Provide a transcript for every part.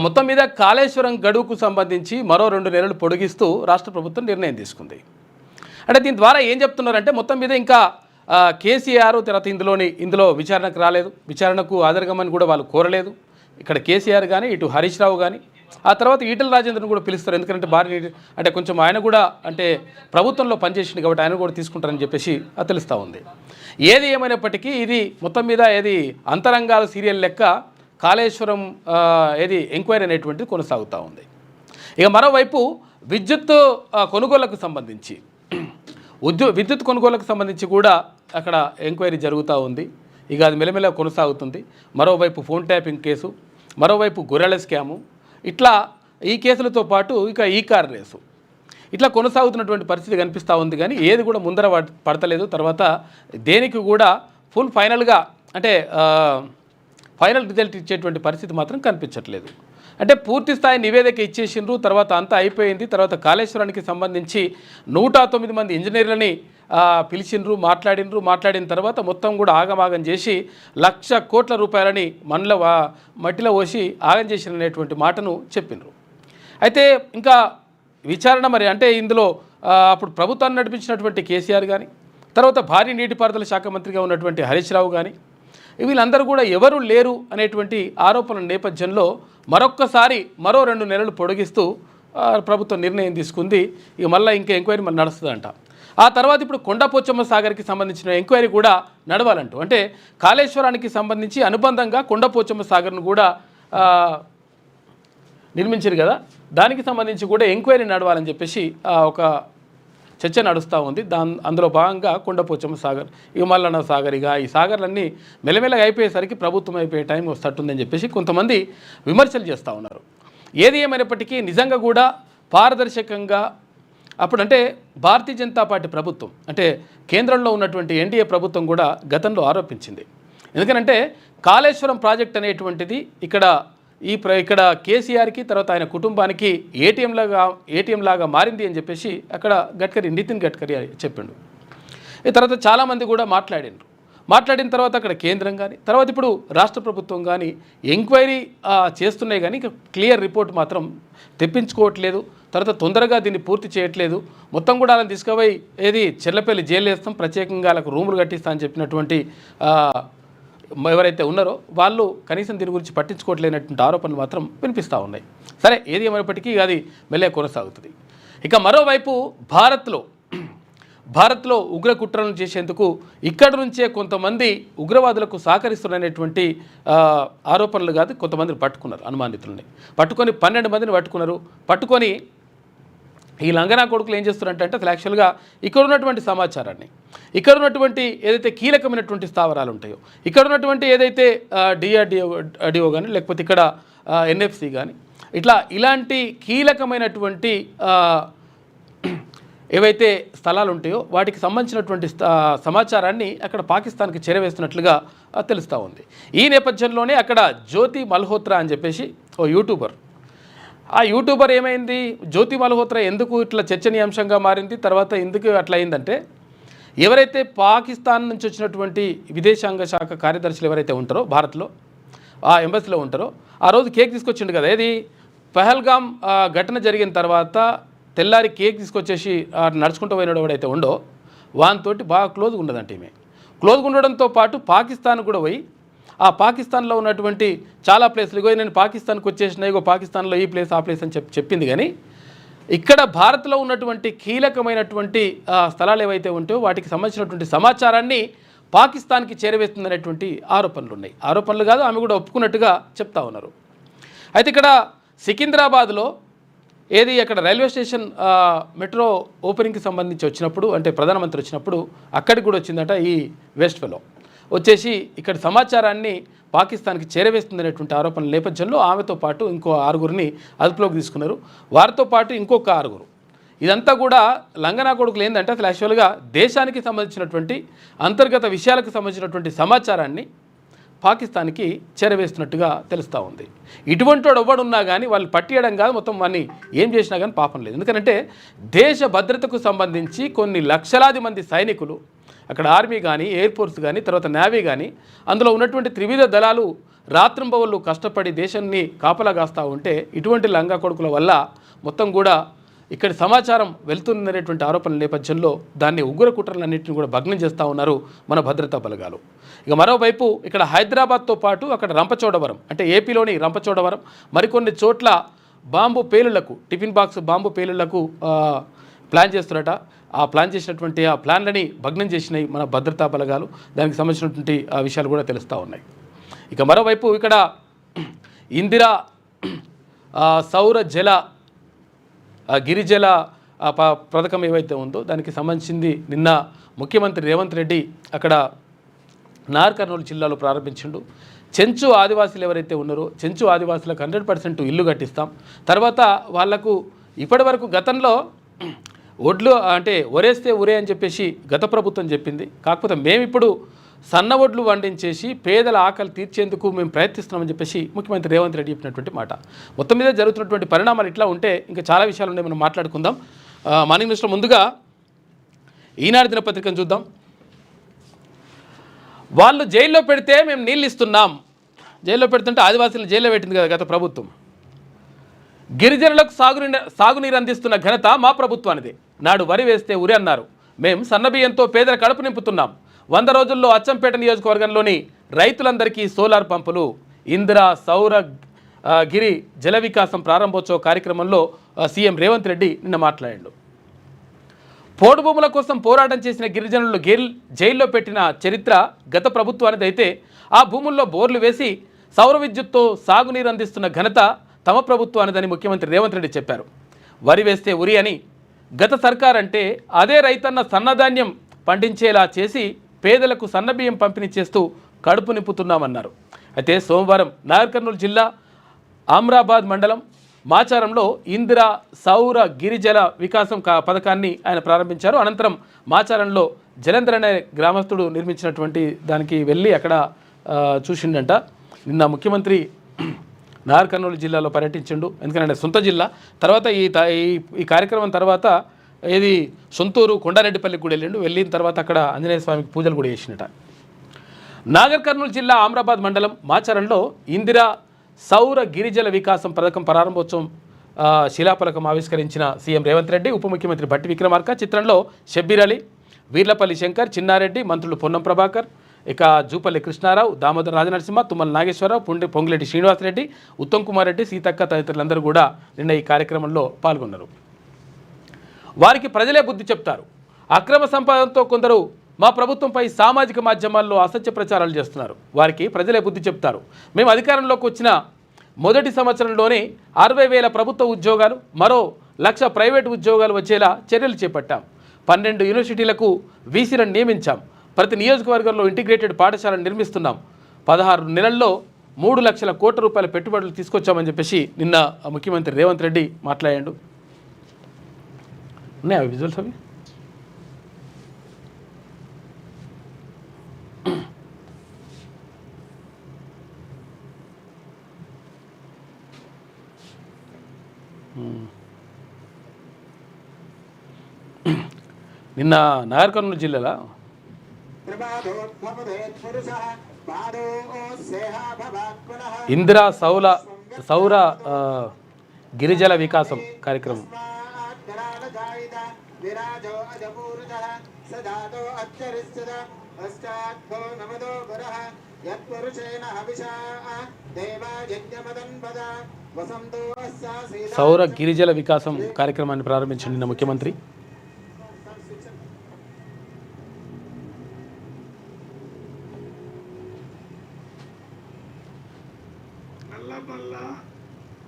మొత్తం మీద కాళేశ్వరం గడువుకు సంబంధించి మరో 2 నెలలు పొడిగిస్తూ రాష్ట్ర ప్రభుత్వం నిర్ణయం తీసుకుంది. అంటే దీని ద్వారా ఏం చెప్తున్నారంటే మొత్తం మీద ఇంకా కేసీఆర్ తర్వాత ఇందులో విచారణకు రాలేదు, విచారణకు హాజరుగమని కూడా వాళ్ళు కోరలేదు. ఇక్కడ కేసీఆర్ కానీ ఇటు హరీష్ రావు కానీ ఆ తర్వాత ఈటెల రాజేంద్రను కూడా పిలుస్తారు. ఎందుకంటే భారీ అంటే కొంచెం ఆయన కూడా అంటే ప్రభుత్వంలో పనిచేసింది కాబట్టి ఆయన కూడా తీసుకుంటారని చెప్పేసి తెలుస్తూ ఉంది. ఏది ఏమైనప్పటికీ ఇది మొత్తం మీద ఏది అంతరంగాల సీరియల్ లెక్క కాళేశ్వరం ఎంక్వైరీ అనేటువంటిది కొనసాగుతూ ఉంది. ఇక మరోవైపు విద్యుత్ కొనుగోళ్లకు సంబంధించి విద్యుత్ కొనుగోళ్లకు సంబంధించి కూడా అక్కడ ఎంక్వైరీ జరుగుతూ ఉంది. ఇక అది మెల్లమెల్ల కొనసాగుతుంది. మరోవైపు ఫోన్ ట్యాపింగ్ కేసు, మరోవైపు గొర్రెల స్కాము, ఇట్లా ఈ కేసులతో పాటు ఇక ఈ కార్ రేసు ఇట్లా కొనసాగుతున్నటువంటి పరిస్థితి కనిపిస్తూ ఉంది. కానీ ఏది కూడా ముందర పడతలేదు. తర్వాత దేనికి కూడా ఫైనల్గా అంటే ఫైనల్ రిజల్ట్ ఇచ్చేటువంటి పరిస్థితి మాత్రం కనిపించట్లేదు. అంటే పూర్తి స్థాయి నివేదిక ఇచ్చేసిండ్రు, తర్వాత అంతా అయిపోయింది. తర్వాత కాళేశ్వరానికి సంబంధించి 109 మంది ఇంజనీర్లని పిలిచిండ్రు, మాట్లాడిన తర్వాత మొత్తం కూడా ఆగమాగం చేసి 1,00,000 కోట్ల రూపాయలని మట్టిలో పోసి ఆగం చేసినటువంటి మాటను చెప్పిండ్రు. అయితే ఇంకా విచారణ మరి అంటే ఇందులో అప్పుడు ప్రభుత్వాన్ని నడిపించినటువంటి కేసీఆర్ కానీ, తర్వాత భారీ నీటిపారుదల శాఖ మంత్రిగా ఉన్నటువంటి హరీష్ రావు కానీ, వీళ్ళందరూ కూడా ఎవరు లేరు అనేటువంటి ఆరోపణల నేపథ్యంలో మరొక్కసారి మరో 2 నెలలు పొడిగిస్తూ ప్రభుత్వం నిర్ణయం తీసుకుంది. ఇక మళ్ళీ ఇంకా ఎంక్వైరీ మళ్ళీ నడుస్తుందంట. ఆ తర్వాత ఇప్పుడు కొండపోచమ్మ సాగర్కి సంబంధించిన ఎంక్వైరీ కూడా నడవాలంటూ, అంటే కాళేశ్వరానికి సంబంధించి అనుబంధంగా కొండపోచమ్మ సాగర్ను కూడా నిర్మించారు కదా, దానికి సంబంధించి కూడా ఎంక్వైరీ నడవాలని చెప్పేసి ఒక చర్చ నడుస్తూ ఉంది. అందులో భాగంగా కొండపోచమ్మ సాగర్, ఇక మల్లన్న సాగర్, ఇక ఈ సాగర్లన్నీ మెల్లమెల్లగా అయిపోయేసరికి ప్రభుత్వం అయిపోయే టైం వస్తుందని చెప్పేసి కొంతమంది విమర్శలు చేస్తూ ఉన్నారు. ఏది ఏమైనప్పటికీ నిజంగా కూడా పారదర్శకంగా అప్పుడంటే భారతీయ జనతా పార్టీ ప్రభుత్వం అంటే కేంద్రంలో ఉన్నటువంటి ఎన్డీఏ ప్రభుత్వం కూడా గతంలో ఆరోపించింది. ఎందుకంటే కాళేశ్వరం ప్రాజెక్ట్ అనేటువంటిది ఇక్కడ కేసీఆర్కి తర్వాత ఆయన కుటుంబానికి ఏటీఎం లాగా మారింది అని చెప్పేసి అక్కడ నితిన్ గడ్కరీ చెప్పిండు. ఈ తర్వాత చాలామంది కూడా మాట్లాడిన తర్వాత అక్కడ కేంద్రం కానీ తర్వాత ఇప్పుడు రాష్ట్ర ప్రభుత్వం కానీ ఎంక్వైరీ చేస్తున్నాయి కానీ క్లియర్ రిపోర్ట్ మాత్రం తెప్పించుకోవట్లేదు. తర్వాత తొందరగా దీన్ని పూర్తి చేయట్లేదు. మొత్తం కూడా అలా తీసుకుపోయి చెర్లపల్లి జైలు వేస్తాం, ప్రత్యేకంగా వాళ్ళకు రూములు కట్టిస్తా అని చెప్పినటువంటి ఎవరైతే ఉన్నారో వాళ్ళు కనీసం దీని గురించి పట్టించుకోవట్లేనటువంటి ఆరోపణలు మాత్రం వినిపిస్తూ ఉన్నాయి. సరే, ఏది ఏమైనప్పటికీ అది మెల్లగా కొనసాగుతుంది. ఇక మరోవైపు భారత్లో ఉగ్ర కుట్రలను చేసేందుకు ఇక్కడి నుంచే కొంతమంది ఉగ్రవాదులకు సహకరిస్తున్నటువంటి ఆరోపణలు కాదు, కొంతమందిని పట్టుకున్నారు, అనుమానితులని పట్టుకొని 12 మందిని పట్టుకొని ఈ లంగనా కొడుకులు ఏం చేస్తున్నారంటే అసలు యాక్చువల్గా ఇక్కడ ఉన్నటువంటి సమాచారాన్ని, ఇక్కడ ఉన్నటువంటి ఏదైతే కీలకమైనటువంటి స్థావరాలు ఉంటాయో, ఇక్కడ ఉన్నటువంటి ఏదైతే డిఆర్డిఓ కానీ లేకపోతే ఇక్కడ ఎన్ఎఫ్సి కానీ ఇలాంటి కీలకమైనటువంటి ఏవైతే స్థలాలు ఉంటాయో వాటికి సంబంధించినటువంటి సమాచారాన్ని అక్కడ పాకిస్తాన్కి చేరవేస్తున్నట్లుగా తెలుస్తూ ఉంది. ఈ నేపథ్యంలోనే అక్కడ జ్యోతి మల్హోత్రా అని చెప్పేసి ఓ యూట్యూబర్, ఆ యూట్యూబర్ ఏమైంది, జ్యోతి మల్హోత్రా ఎందుకు ఇట్లా చర్చనీయాంశంగా మారింది, తర్వాత ఎందుకు అట్లా అయిందంటే ఎవరైతే పాకిస్తాన్ నుంచి వచ్చినటువంటి విదేశాంగ శాఖ కార్యదర్శులు ఎవరైతే ఉంటారో భారత్లో ఆ ఎంబసీలో ఉంటారో ఆ రోజు కేక్ తీసుకొచ్చిండు కదా, పహల్గామ్ ఘటన జరిగిన తర్వాత తెల్లారి కేక్ తీసుకొచ్చేసి నడుచుకుంటూ పోయినాడు ఎవడైతే ఉండో వానితోటి బాగా క్లోజ్గా ఉండదంటే ఈమె క్లోజ్గా ఉండడంతో పాటు పాకిస్తాన్ కూడా పోయి ఆ పాకిస్తాన్లో ఉన్నటువంటి చాలా ప్లేస్లు నేను పాకిస్తాన్కి వచ్చేసిన పాకిస్తాన్లో ఈ ప్లేస్ ఆ ప్లేస్ అని చెప్పింది. కానీ ఇక్కడ భారత్లో ఉన్నటువంటి కీలకమైనటువంటి స్థలాలు ఏవైతే ఉంటాయో వాటికి సంబంధించినటువంటి సమాచారాన్ని పాకిస్తాన్కి చేరవేస్తుందనేటువంటి ఆరోపణలు ఉన్నాయి. ఆరోపణలు కాదు, ఆమె కూడా ఒప్పుకున్నట్టుగా చెప్తా ఉన్నారు. అయితే ఇక్కడ సికింద్రాబాద్లో అక్కడ రైల్వే స్టేషన్ మెట్రో ఓపెనింగ్కి సంబంధించి వచ్చినప్పుడు అంటే ప్రధానమంత్రి వచ్చినప్పుడు అక్కడికి కూడా వచ్చిందట ఈ వెస్ట్ ఫెలో వచ్చేసి ఇక్కడ సమాచారాన్ని పాకిస్తాన్కి చేరవేస్తుందనేటువంటి ఆరోపణల నేపథ్యంలో ఆమెతో పాటు ఇంకో 6గురిని అదుపులోకి తీసుకున్నారు. వారితో పాటు ఇంకొక 6గురు. ఇదంతా కూడా లంగనా కొడుకులు ఏంటంటే అసలు యాక్చువల్గా దేశానికి సంబంధించినటువంటి అంతర్గత విషయాలకు సంబంధించినటువంటి సమాచారాన్ని పాకిస్తాన్కి చేరవేస్తున్నట్టుగా తెలుస్తూ ఉంది. ఇటువంటి వాడు ఎవడున్నా కానీ వాళ్ళు పట్టియడం కాదు, మొత్తం వాడిని ఏం చేసినా కానీ పాపం లేదు. ఎందుకంటే దేశ భద్రతకు సంబంధించి కొన్ని లక్షలాది మంది సైనికులు అక్కడ ఆర్మీ కానీ ఎయిర్ ఫోర్స్ కానీ తర్వాత నేవీ కానీ అందులో ఉన్నటువంటి త్రివిధ దళాలు రాత్రింబవళ్ళు కష్టపడి దేశాన్ని కాపలాగాస్తూ ఉంటే ఇటువంటి లంగా కొడుకుల వల్ల మొత్తం కూడా ఇక్కడి సమాచారం వెళ్తుందనేటువంటి ఆరోపణల నేపథ్యంలో దాన్ని ఉగ్ర కుట్రలన్నింటినీ కూడా భగ్నం చేస్తూ ఉన్నారు మన భద్రతా బలగాలు. ఇక మరోవైపు ఇక్కడ హైదరాబాద్తో పాటు అక్కడ రంపచోడవరం అంటే ఏపీలోని రంపచోడవరం మరికొన్ని చోట్ల బాంబు పేలుళ్లకు టిఫిన్ బాక్స్ బాంబు పేలుళ్లకు ప్లాన్ చేస్తున్నట. ఆ ప్లాన్ చేసినటువంటి ఆ ప్లాన్లని భగ్నం చేసినాయి మన భద్రతా బలగాలు. దానికి సంబంధించినటువంటి విషయాలు కూడా తెలుస్తూ ఉన్నాయి. ఇక మరోవైపు ఇక్కడ ఇందిరా సౌర జల గిరిజల పథకం ఏవైతే ఉందో దానికి సంబంధించింది నిన్న ముఖ్యమంత్రి రేవంత్ రెడ్డి అక్కడ నాగర్ కర్నూలు జిల్లాలో ప్రారంభించిండు. చెంచు ఆదివాసీలు ఎవరైతే ఉన్నారో చెంచు ఆదివాసులకు 100% ఇల్లు కట్టిస్తాం. తర్వాత వాళ్లకు ఇప్పటి వరకు గతంలో ఒడ్లు అంటే ఒరేస్తే ఉరే అని చెప్పేసి గత ప్రభుత్వం చెప్పింది. కాకపోతే మేమిప్పుడు సన్న ఒడ్లు వండించేసి పేదల ఆకలి తీర్చేందుకు మేము ప్రయత్నిస్తున్నామని చెప్పేసి ముఖ్యమంత్రి రేవంత్ రెడ్డి చెప్పినటువంటి మాట. మొత్తం మీద జరుగుతున్నటువంటి పరిణామాలు ఇట్లా ఉంటే ఇంకా చాలా విషయాలు ఉన్నాయి, మనం మాట్లాడుకుందాం. మార్నింగ్ న్యూస్లో ముందుగా ఈనాడు దినపత్రికను చూద్దాం. వాళ్ళు జైల్లో పెడితే మేము నీళ్ళు ఇస్తున్నాం. జైల్లో పెడుతుంటే ఆదివాసీలను జైల్లో పెట్టింది కదా గత ప్రభుత్వం. గిరిజనులకు సాగునీరు అందిస్తున్న ఘనత మా ప్రభుత్వానిదే. నాడు వరి వేస్తే ఉరి అన్నారు. మేము సన్నబియ్యంతో పేదల కడుపు నింపుతున్నాం. 100 రోజుల్లో అచ్చంపేట నియోజకవర్గంలోని రైతులందరికీ సోలార్ పంపులు. ఇందిరా సౌర గిరి జల వికాసం ప్రారంభోత్సవ కార్యక్రమంలో సీఎం రేవంత్ రెడ్డి నిన్న మాట్లాడాడు. పోడు భూముల కోసం పోరాటం చేసిన గిరిజనులు జైల్లో పెట్టిన చరిత్ర గత ప్రభుత్వానిది అయితే ఆ భూముల్లో బోర్లు వేసి సౌర విద్యుత్తో సాగునీరు అందిస్తున్న ఘనత తమ ప్రభుత్వానిదని ముఖ్యమంత్రి రేవంత్ రెడ్డి చెప్పారు. వరి వేస్తే ఉరి అని గత సర్కార్ అంటే అదే రైతన్న సన్నధాన్యం పండించేలా చేసి పేదలకు సన్నబియ్యం పంపిణీ చేస్తూ కడుపు నింపుతున్నామన్నారు. అయితే సోమవారం నాగర్ కర్నూలు జిల్లా ఆమ్రాబాద్ మండలం మాచారంలో ఇందిరా సౌర గిరిజల వికాసం పథకాన్ని ఆయన ప్రారంభించారు. అనంతరం మాచారంలో జలంధర్ అనే గ్రామస్తుడు నిర్మించినటువంటి దానికి వెళ్ళి అక్కడ చూసిండంట. నిన్న ముఖ్యమంత్రి నాగర్ కర్నూలు జిల్లాలో పర్యటించిండు. ఎందుకంటే సొంత జిల్లా. తర్వాత ఈ కార్యక్రమం తర్వాత ఏది సొంతూరు కొండారెడ్డిపల్లికి కూడా వెళ్ళిన తర్వాత అక్కడ ఆంజనేయ స్వామికి పూజలు కూడా చేసినట. నాగర్ కర్నూలు జిల్లా ఆమ్రాబాద్ మండలం మాచారంలో ఇందిరా సౌర గిరిజల వికాసం పథకం ప్రారంభోత్సవం శిలాఫలకం ఆవిష్కరించిన సీఎం రేవంత్ రెడ్డి, ఉప ముఖ్యమంత్రి భట్టి విక్రమార్క, చిత్రంలో షబ్బీర్ అలీ, వీర్లపల్లి శంకర్, చిన్నారెడ్డి, మంత్రులు పొన్నం ప్రభాకర్, ఇక జూపల్లి కృష్ణారావు, దామోదర్ రాజనరసింహ, తుమ్మల నాగేశ్వరరావు, పొంగులేటి శ్రీనివాసరెడ్డి, ఉత్తమ్ కుమార్ రెడ్డి, సీతక్క తదితరులందరూ కూడా నిన్న ఈ కార్యక్రమంలో పాల్గొన్నారు. వారికి ప్రజలే బుద్ధి చెప్తారు. అక్రమ సంపాదనతో కొందరు మా ప్రభుత్వంపై సామాజిక మాధ్యమాల్లో అసత్య ప్రచారాలు చేస్తున్నారు. వారికి ప్రజలే బుద్ధి చెప్తారు. మేము అధికారంలోకి వచ్చిన మొదటి సంవత్సరంలోనే 60,000 ప్రభుత్వ ఉద్యోగాలు, మరో 1,00,000 ప్రైవేటు ఉద్యోగాలు వచ్చేలా చర్యలు చేపట్టాం. 12 యూనివర్సిటీలకు వీసీలను నియమించాం. ప్రతి నియోజకవర్గంలో ఇంటిగ్రేటెడ్ పాఠశాలను నిర్మిస్తున్నాం. 16 నెలల్లో 3 లక్షల కోట్ల రూపాయల పెట్టుబడులు తీసుకొచ్చామని చెప్పేసి నిన్న ముఖ్యమంత్రి రేవంత్ రెడ్డి మాట్లాడాడు. ఉన్నాయా విజువల్స్ అవి? నిన్న నాగర్ కర్నూలు జిల్లాలో ఇందిరా సౌర గిరిజల వికాసం కార్యక్రమం సౌర గిరిజల వికాసం కార్యక్రమాన్ని ప్రారంభించింది నిన్న ముఖ్యమంత్రి.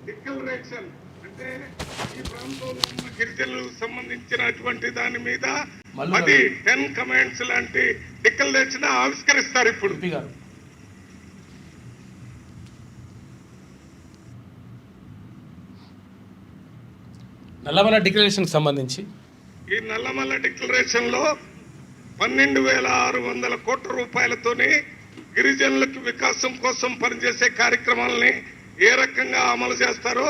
డిక్లరేషన్ అంటే ఈ ప్రాంతంలో ఉన్న గిరిజనులకు సంబంధించినటువంటి దాని మీద 10 కమాండ్స్ లాంటి డిక్లరేషన్ ఆవిష్కరిస్తారు. ఇప్పుడు నల్లమల డిక్లరేషన్ సంబంధించి ఈ నల్లమల డిక్లరేషన్ లో 12,600 కోట్ల రూపాయలతోని గిరిజనులకు వికాసం కోసం పనిచేసే కార్యక్రమాలని ఏ రకంగా అమలు చేస్తారో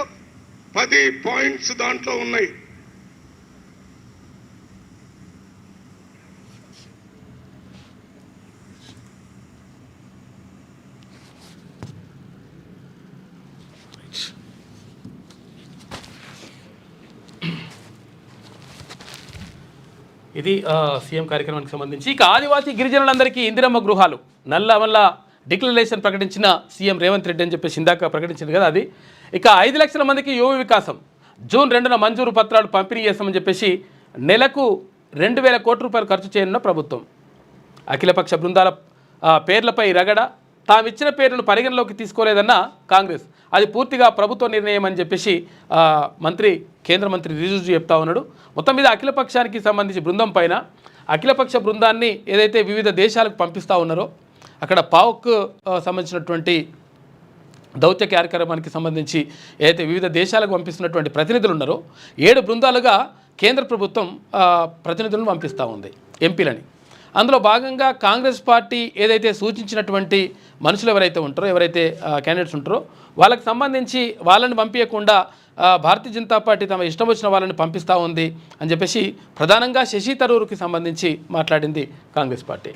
10 పాయింట్స్ దాంట్లో ఉన్నాయి. ఇది సీఎం కార్యక్రమానికి సంబంధించి. ఇక ఆదివాసీ గిరిజనులందరికీ ఇందిరమ్మ గృహాలు నల్లమల్ల డిక్లరేషన్ ప్రకటించిన సీఎం రేవంత్ రెడ్డి అని చెప్పేసి ఇందాక ప్రకటించింది కదా అది. ఇక 5 లక్షల మందికి యువ వికాసం జూన్ 2న మంజూరు పత్రాలు పంపిణీ చేస్తామని చెప్పేసి నెలకు 2,000 కోట్ల రూపాయలు ఖర్చు చేయనున్న ప్రభుత్వం. అఖిలపక్ష బృందాల పేర్లపై రగడ తామిచ్చిన పేర్లను పరిగణలోకి తీసుకోలేదన్న కాంగ్రెస్. అది పూర్తిగా ప్రభుత్వ నిర్ణయం అని చెప్పేసి కేంద్ర మంత్రి రిజిజు చెప్తా ఉన్నాడు. మొత్తం మీద అఖిలపక్షానికి సంబంధించి బృందం పైన అఖిలపక్ష బృందాన్ని ఏదైతే వివిధ దేశాలకు పంపిస్తూ ఉన్నారో అక్కడ పాక్ సంబంధించినటువంటి దౌత్య కార్యక్రమానికి సంబంధించి ఏదైతే వివిధ దేశాలకు పంపిస్తున్నటువంటి ప్రతినిధులు ఉన్నారో 7 బృందాలుగా కేంద్ర ప్రభుత్వం ప్రతినిధులను పంపిస్తూ ఉంది, ఎంపీలని. అందులో భాగంగా కాంగ్రెస్ పార్టీ ఏదైతే సూచించినటువంటి మనుషులు ఎవరైతే ఉంటారో, ఎవరైతే క్యాండిడేట్స్ ఉంటారో వాళ్ళకి సంబంధించి వాళ్ళని పంపించకుండా భారతీయ జనతా పార్టీ తమ ఇష్టం వచ్చిన వాళ్ళని పంపిస్తూ ఉంది అని చెప్పేసి ప్రధానంగా శశి తరూర్కి సంబంధించి మాట్లాడింది కాంగ్రెస్ పార్టీ.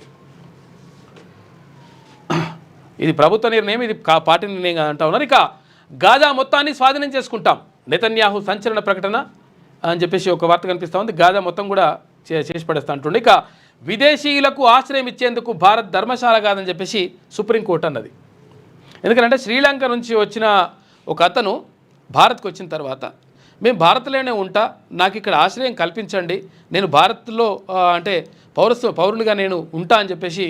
ఇది ప్రభుత్వ నిర్ణయం, ఇది పార్టీ నిర్ణయం అంటా ఉన్నారు. ఇక గాజా మొత్తాన్ని స్వాధీనం చేసుకుంటాం నెతన్యాహు సంచలన ప్రకటన అని చెప్పేసి ఒక వార్త కనిపిస్తూ ఉంది. గాజా మొత్తం కూడా చేసి పడేస్తూ అంటుండే. ఇక విదేశీయులకు ఆశ్రయం ఇచ్చేందుకు భారత్ ధర్మశాల కాదని చెప్పేసి సుప్రీంకోర్టు అన్నది. ఎందుకంటే శ్రీలంక నుంచి వచ్చిన ఒక అతను భారత్కు వచ్చిన తర్వాత మేము భారత్లోనే ఉంటా, నాకు ఇక్కడ ఆశ్రయం కల్పించండి, నేను భారత్లో అంటే పౌరునిగా నేను ఉంటా అని చెప్పేసి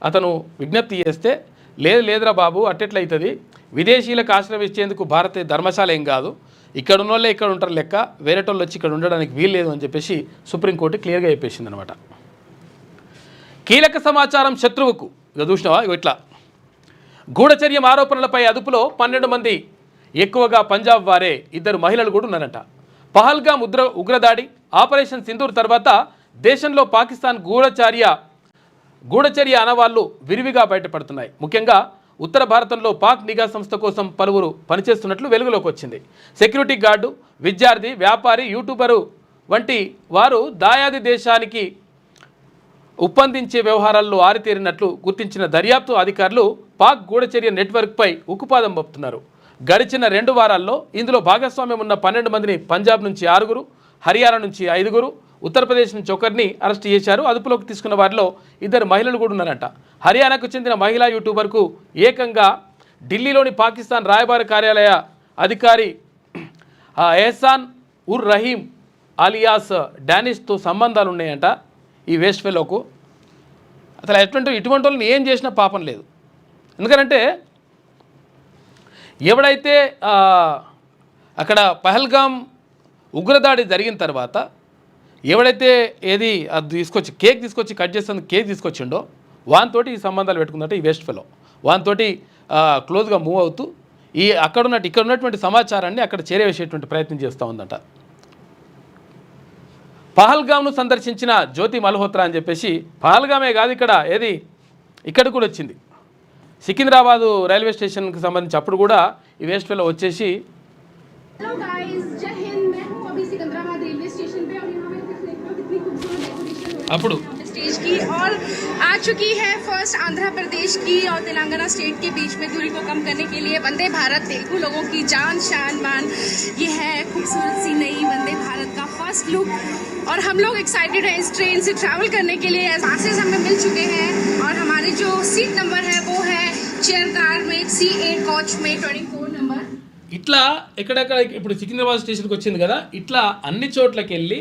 అతను విజ్ఞప్తి చేస్తే లేదురా బాబు అట్టెట్లయితుంది, విదేశీయులకు ఆశ్రయం ఇచ్చేందుకు భారత ధర్మశాల ఏం కాదు, ఇక్కడ ఉన్న వాళ్ళే ఇక్కడ ఉంటారు లెక్క, వేరేటోళ్ళు వచ్చి ఇక్కడ ఉండడానికి వీల్లేదు అని చెప్పేసి సుప్రీంకోర్టు క్లియర్గా చెప్పేసింది అనమాట. కీలక సమాచారం శత్రువుకు ఇక చూసినావా ఇట్లా గూఢచర్యం ఆరోపణలపై అదుపులో 12 మంది, ఎక్కువగా పంజాబ్ వారే, 2 మహిళలు కూడా ఉన్నారంట. పహల్గామ్ ఉగ్రదాడి ఆపరేషన్ సింధూర్ తర్వాత దేశంలో పాకిస్తాన్ గూఢచర్య అనవాళ్లు విరివిగా బయటపడుతున్నాయి. ముఖ్యంగా ఉత్తర భారతంలో పాక్ నిఘా సంస్థ కోసం పలువురు పనిచేస్తున్నట్లు వెలుగులోకి వచ్చింది. సెక్యూరిటీ గార్డు, విద్యార్థి, వ్యాపారి, యూట్యూబరు వంటి వారు దాయాది దేశానికి ఒప్పందించే వ్యవహారాల్లో ఆరితేరినట్లు గుర్తించిన దర్యాప్తు అధికారులు పాక్ గూఢచర్య నెట్వర్క్పై ఉక్కుపాదం మోపుతున్నారు. గడిచిన 2 వారాల్లో ఇందులో భాగస్వామ్యం ఉన్న 12 మందిని పంజాబ్ నుంచి 6, హర్యానా నుంచి 5, ఉత్తరప్రదేశ్ నుంచి 1 అరెస్ట్ చేశారు. అదుపులోకి తీసుకున్న వారిలో 2 మహిళలు కూడా ఉన్నారంట. హర్యానాకు చెందిన మహిళా యూట్యూబర్కు ఏకంగా ఢిల్లీలోని పాకిస్తాన్ రాయబార కార్యాలయ అధికారి ఎహసాన్ ఉర్ రహీం అలియాస్ డానిష్తో సంబంధాలు ఉన్నాయంట. ఈ వేస్ట్ ఫెలోకు అసలు ఇటువంటి వాళ్ళని ఏం చేసినా పాపం లేదు. ఎందుకంటే ఎవడైతే అక్కడ పహల్గామ్ ఉగ్రదాడి జరిగిన తర్వాత ఎవడైతే అది కేక్ తీసుకొచ్చి కట్ చేస్తుంది కేక్ తీసుకొచ్చిండో వానితోటి ఈ సంబంధాలు పెట్టుకుందంటే ఈ వేస్ట్ ఫెలో వానితోటి క్లోజ్గా మూవ్ అవుతూ ఇక్కడ ఉన్నటువంటి సమాచారాన్ని అక్కడ చేరవేసేటువంటి ప్రయత్నం చేస్తూ ఉందంట. పహల్గామ్ను సందర్శించిన జ్యోతి మల్హోత్రా అని చెప్పేసి పహల్గామే కాదు ఇక్కడ కూడా వచ్చింది. సికింద్రాబాదు రైల్వే స్టేషన్కి సంబంధించి అప్పుడు కూడా ఈ వేస్ట్ ఫెలో వచ్చేసి అప్పుడు स्टेज की और आ चुकी है फर्स्ट आंध्र प्रदेश की और तेलंगाना स्टेट के बीच में दूरी को कम करने के लिए वंदे भारत तेलुगु लोगों की जान शान मान ये है खूबसूरत सी नई वंदे भारत का फर्स्ट लुक और हम लोग एक्साइटेड हैं इस ट्रेन से ट्रैवल करने के लिए. पासेस हमें मिल चुके हैं और हमारे जो सीट नंबर है वो है चेयर कार में C8 कोच में 24 नंबर. ఇట్లా ఎక్కడెక్కడ ఇప్పుడు సికింద్రాబాద్ స్టేషన్కి వచ్చింది కదా, ఇట్లా అన్ని చోట్లకి వెళ్ళి